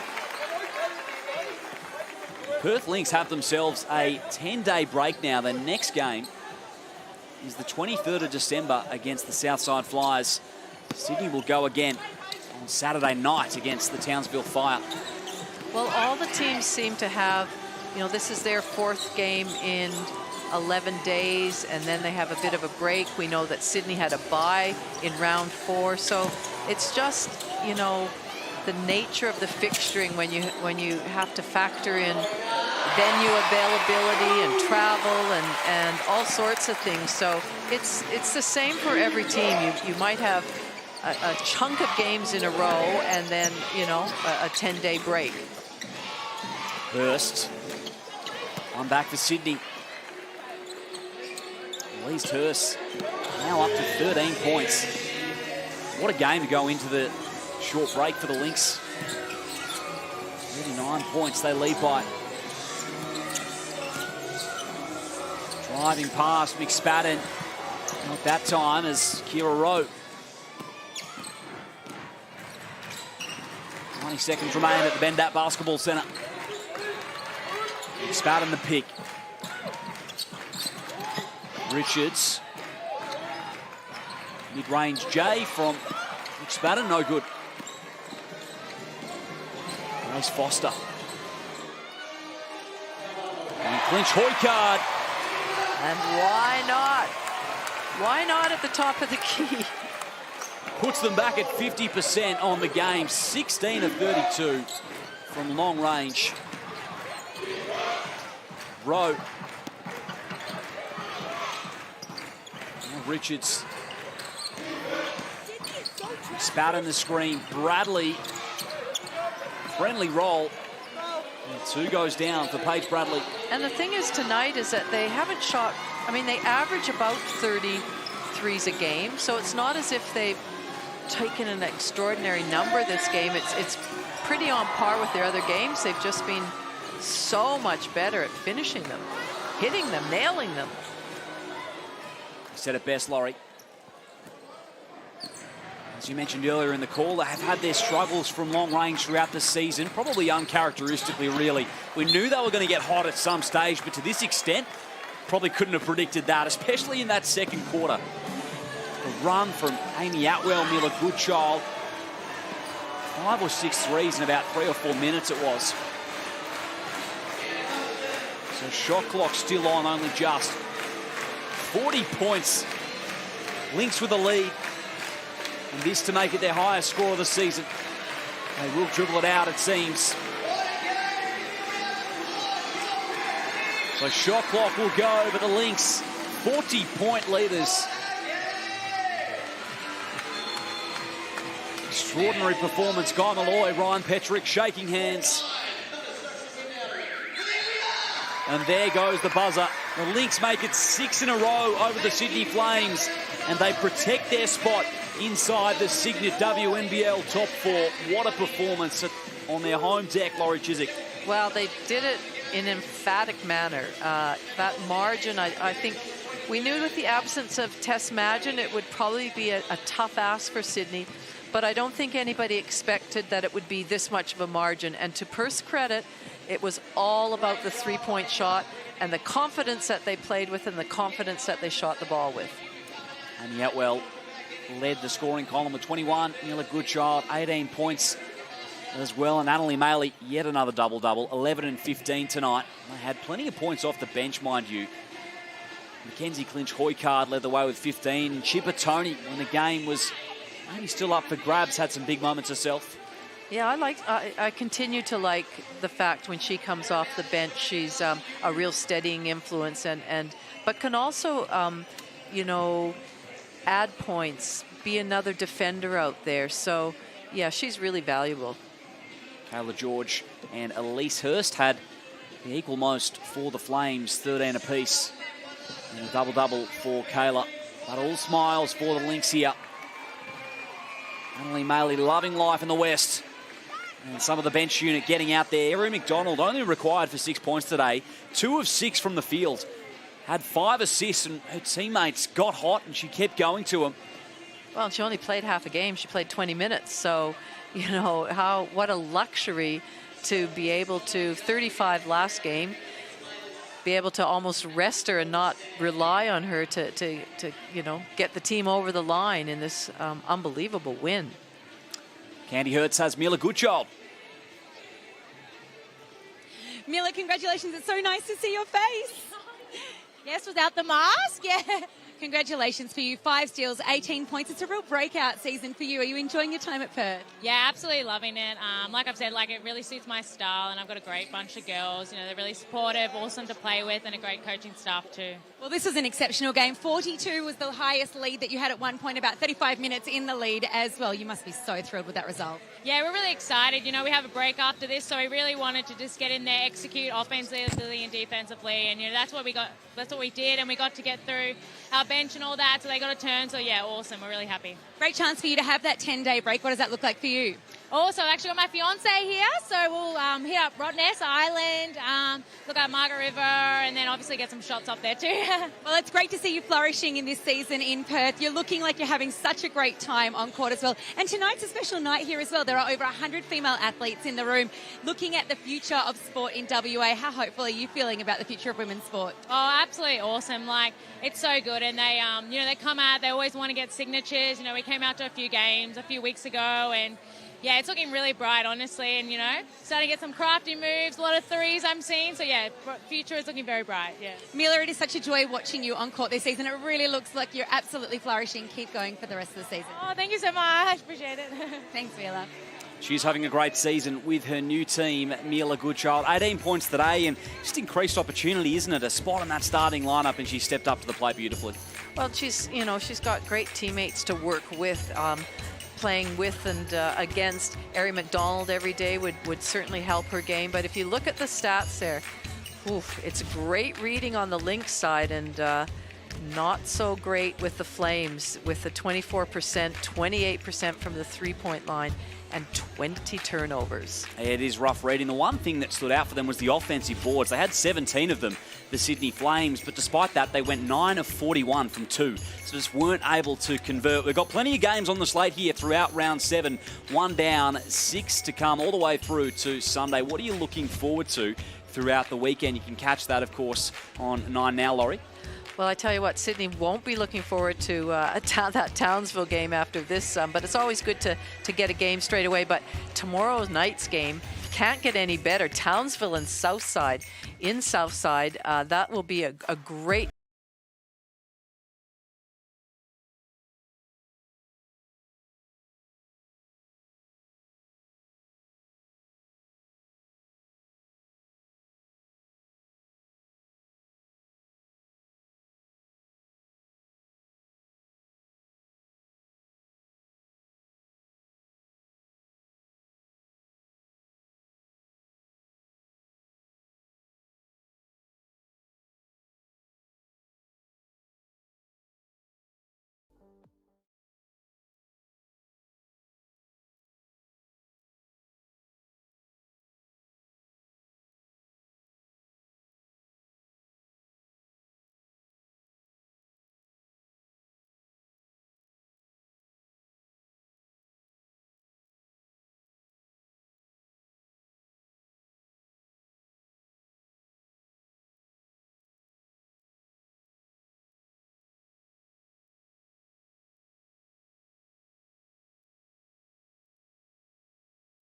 Perth Lynx have themselves a 10-day break now. Their next game is the 23rd of December against the Southside Flyers. Sydney will go again on Saturday night against the Townsville Fire. Well, all the teams seem to have, you know, this is their 4th game in 11 days, and then they have a bit of a break. We know that Sydney had a bye in round 4, so it's just, you know, the nature of the fixturing when you have to factor in venue availability and travel and all sorts of things. So it's the same for every team. You might have a chunk of games in a row and then, you know, a 10-day break. Hurst. One back for Sydney. At least Hurst now up to 13 points. What a game to go into the short break for the Lynx. 39 points they lead by. Driving past McSpadden. Not that time as Kira Rowe. 20 seconds remain at the Bendat Basketball Centre. McSpadden the pick. Richards. Mid-range J from McSpadden, no good. Grace Foster. And clinch Hoykard. And why not? Why not at the top of the key? Puts them back at 50% on the game. 16 of 32 from long range. Rowe. Richards. Spat in the screen. Bradley. Friendly roll. And 2 goes down for Paige Bradley. And the thing is tonight is that they haven't shot, I mean, they average about 30 threes a game. So it's not as if they've taken an extraordinary number this game. It's pretty on par with their other games. They've just been so much better at finishing them, hitting them, nailing them. Said it best, Laurie. As you mentioned earlier in the call, they have had their struggles from long range throughout the season, probably uncharacteristically, really. We knew they were going to get hot at some stage, but to this extent, probably couldn't have predicted that, especially in that second quarter. The run from Amy Atwell, Mila Goodchild. 5 or 6 threes in about 3 or 4 minutes it was. So shot clock still on, only just. 40 points. Lynx with a lead. And this to make it their highest score of the season. They will dribble it out, it seems. So shot clock will go, but the Lynx, 40-point leaders. Extraordinary performance. Guy Malloy, Ryan Petrick shaking hands. And there goes the buzzer. The Lynx make it 6 in a row over the Sydney Flames, and they protect their spot inside the Cygnett WNBL top 4. What a performance on their home deck, Laurie Chiswick. Well, they did it in an emphatic manner. That margin, I think we knew with the absence of Tess Madgen, it would probably be a tough ask for Sydney, but I don't think anybody expected that it would be this much of a margin. And to Perth's credit, it was all about the 3-point shot and the confidence that they played with and the confidence that they shot the ball with. Amy Atwell led the scoring column with 21. Mila Goodchild, 18 points as well. And Annalie Maley, yet another double-double, 11 and 15 tonight. They had plenty of points off the bench, mind you. Mackenzie Clinch Hoykard led the way with 15. And Chipper Tony, when the game was maybe still up for grabs, had some big moments herself. Yeah, I continue to like the fact when she comes off the bench, she's a real steadying influence, but can also, you know, add points, be another defender out there. So, yeah, she's really valuable. Kayla George and Elise Hurst had the equal most for the Flames, 13 apiece. And a double-double for Kayla. But all smiles for the Lynx here. Annalie Maley loving life in the West. And some of the bench unit getting out there. Erin McDonald only required for 6 points today. 2 of 6 from the field. Had 5 assists, and her teammates got hot and she kept going to them. Well, she only played half a game. She played 20 minutes. So, you know, what a luxury to be able to, 35 last game, be able to almost rest her and not rely on her to you know, get the team over the line in this unbelievable win. Candy Hertz has Mila Goodchild. Mila, congratulations. It's so nice to see your face. Yes, without the mask. Yeah. Congratulations for you. 5 steals, 18 points. It's a real breakout season for you. Are you enjoying your time at Perth? Yeah, absolutely loving it. Like I've said, it really suits my style, and I've got a great bunch of girls. You know, they're really supportive, awesome to play with, and a great coaching staff too. Well, this was an exceptional game. 42 was the highest lead that you had at one point, about 35 minutes in the lead as well. You must be so thrilled with that result. Yeah, we're really excited. You know, we have a break after this, so we really wanted to just get in there, execute offensively and defensively, and you know that's what we got. That's what we did, and we got to get through our bench and all that, so they got a turn. So yeah, awesome. We're really happy. Great chance for you to have that 10-day break. What does that look like for you? Also, I've actually got my fiance here, so we'll hit up Rottnest Island, look at Margaret River, and then obviously get some shots up there too. Well, it's great to see you flourishing in this season in Perth. You're looking like you're having such a great time on court as well. And tonight's a special night here as well. There are over 100 female athletes in the room looking at the future of sport in WA. How hopeful are you feeling about the future of women's sport? Oh, absolutely awesome. It's so good, and they, you know, they come out, they always want to get signatures. You know, we came out to a few games a few weeks ago, and yeah, it's looking really bright, honestly, and, you know, starting to get some crafty moves, a lot of threes I'm seeing. So, yeah, future is looking very bright, yeah. Mila, it is such a joy watching you on court this season. It really looks like you're absolutely flourishing. Keep going for the rest of the season. Oh, thank you so much. Appreciate it. Thanks, Mila. She's having a great season with her new team, Mila Goodchild. 18 points today, and just increased opportunity, isn't it? A spot in that starting lineup, and she stepped up to the plate beautifully. Well, she's got great teammates to work with. Playing with and against Ari McDonald every day would certainly help her game. But if you look at the stats there, it's great reading on the Lynx side, and not so great with the Flames, with the 24%, 28% from the three-point line, and 20 turnovers. It is rough reading. The one thing that stood out for them was the offensive boards. They had 17 of them, the Sydney Flames, but despite that, they went 9 of 41 from 2. So just weren't able to convert. We've got plenty of games on the slate here throughout round 7. 1 down, 6 to come, all the way through to Sunday. What are you looking forward to throughout the weekend? You can catch that, of course, on 9 Now, Laurie. Well, I tell you what, Sydney won't be looking forward to that Townsville game after this, but it's always good to get a game straight away. But tomorrow night's game can't get any better. Townsville and Southside. In Southside, that will be a great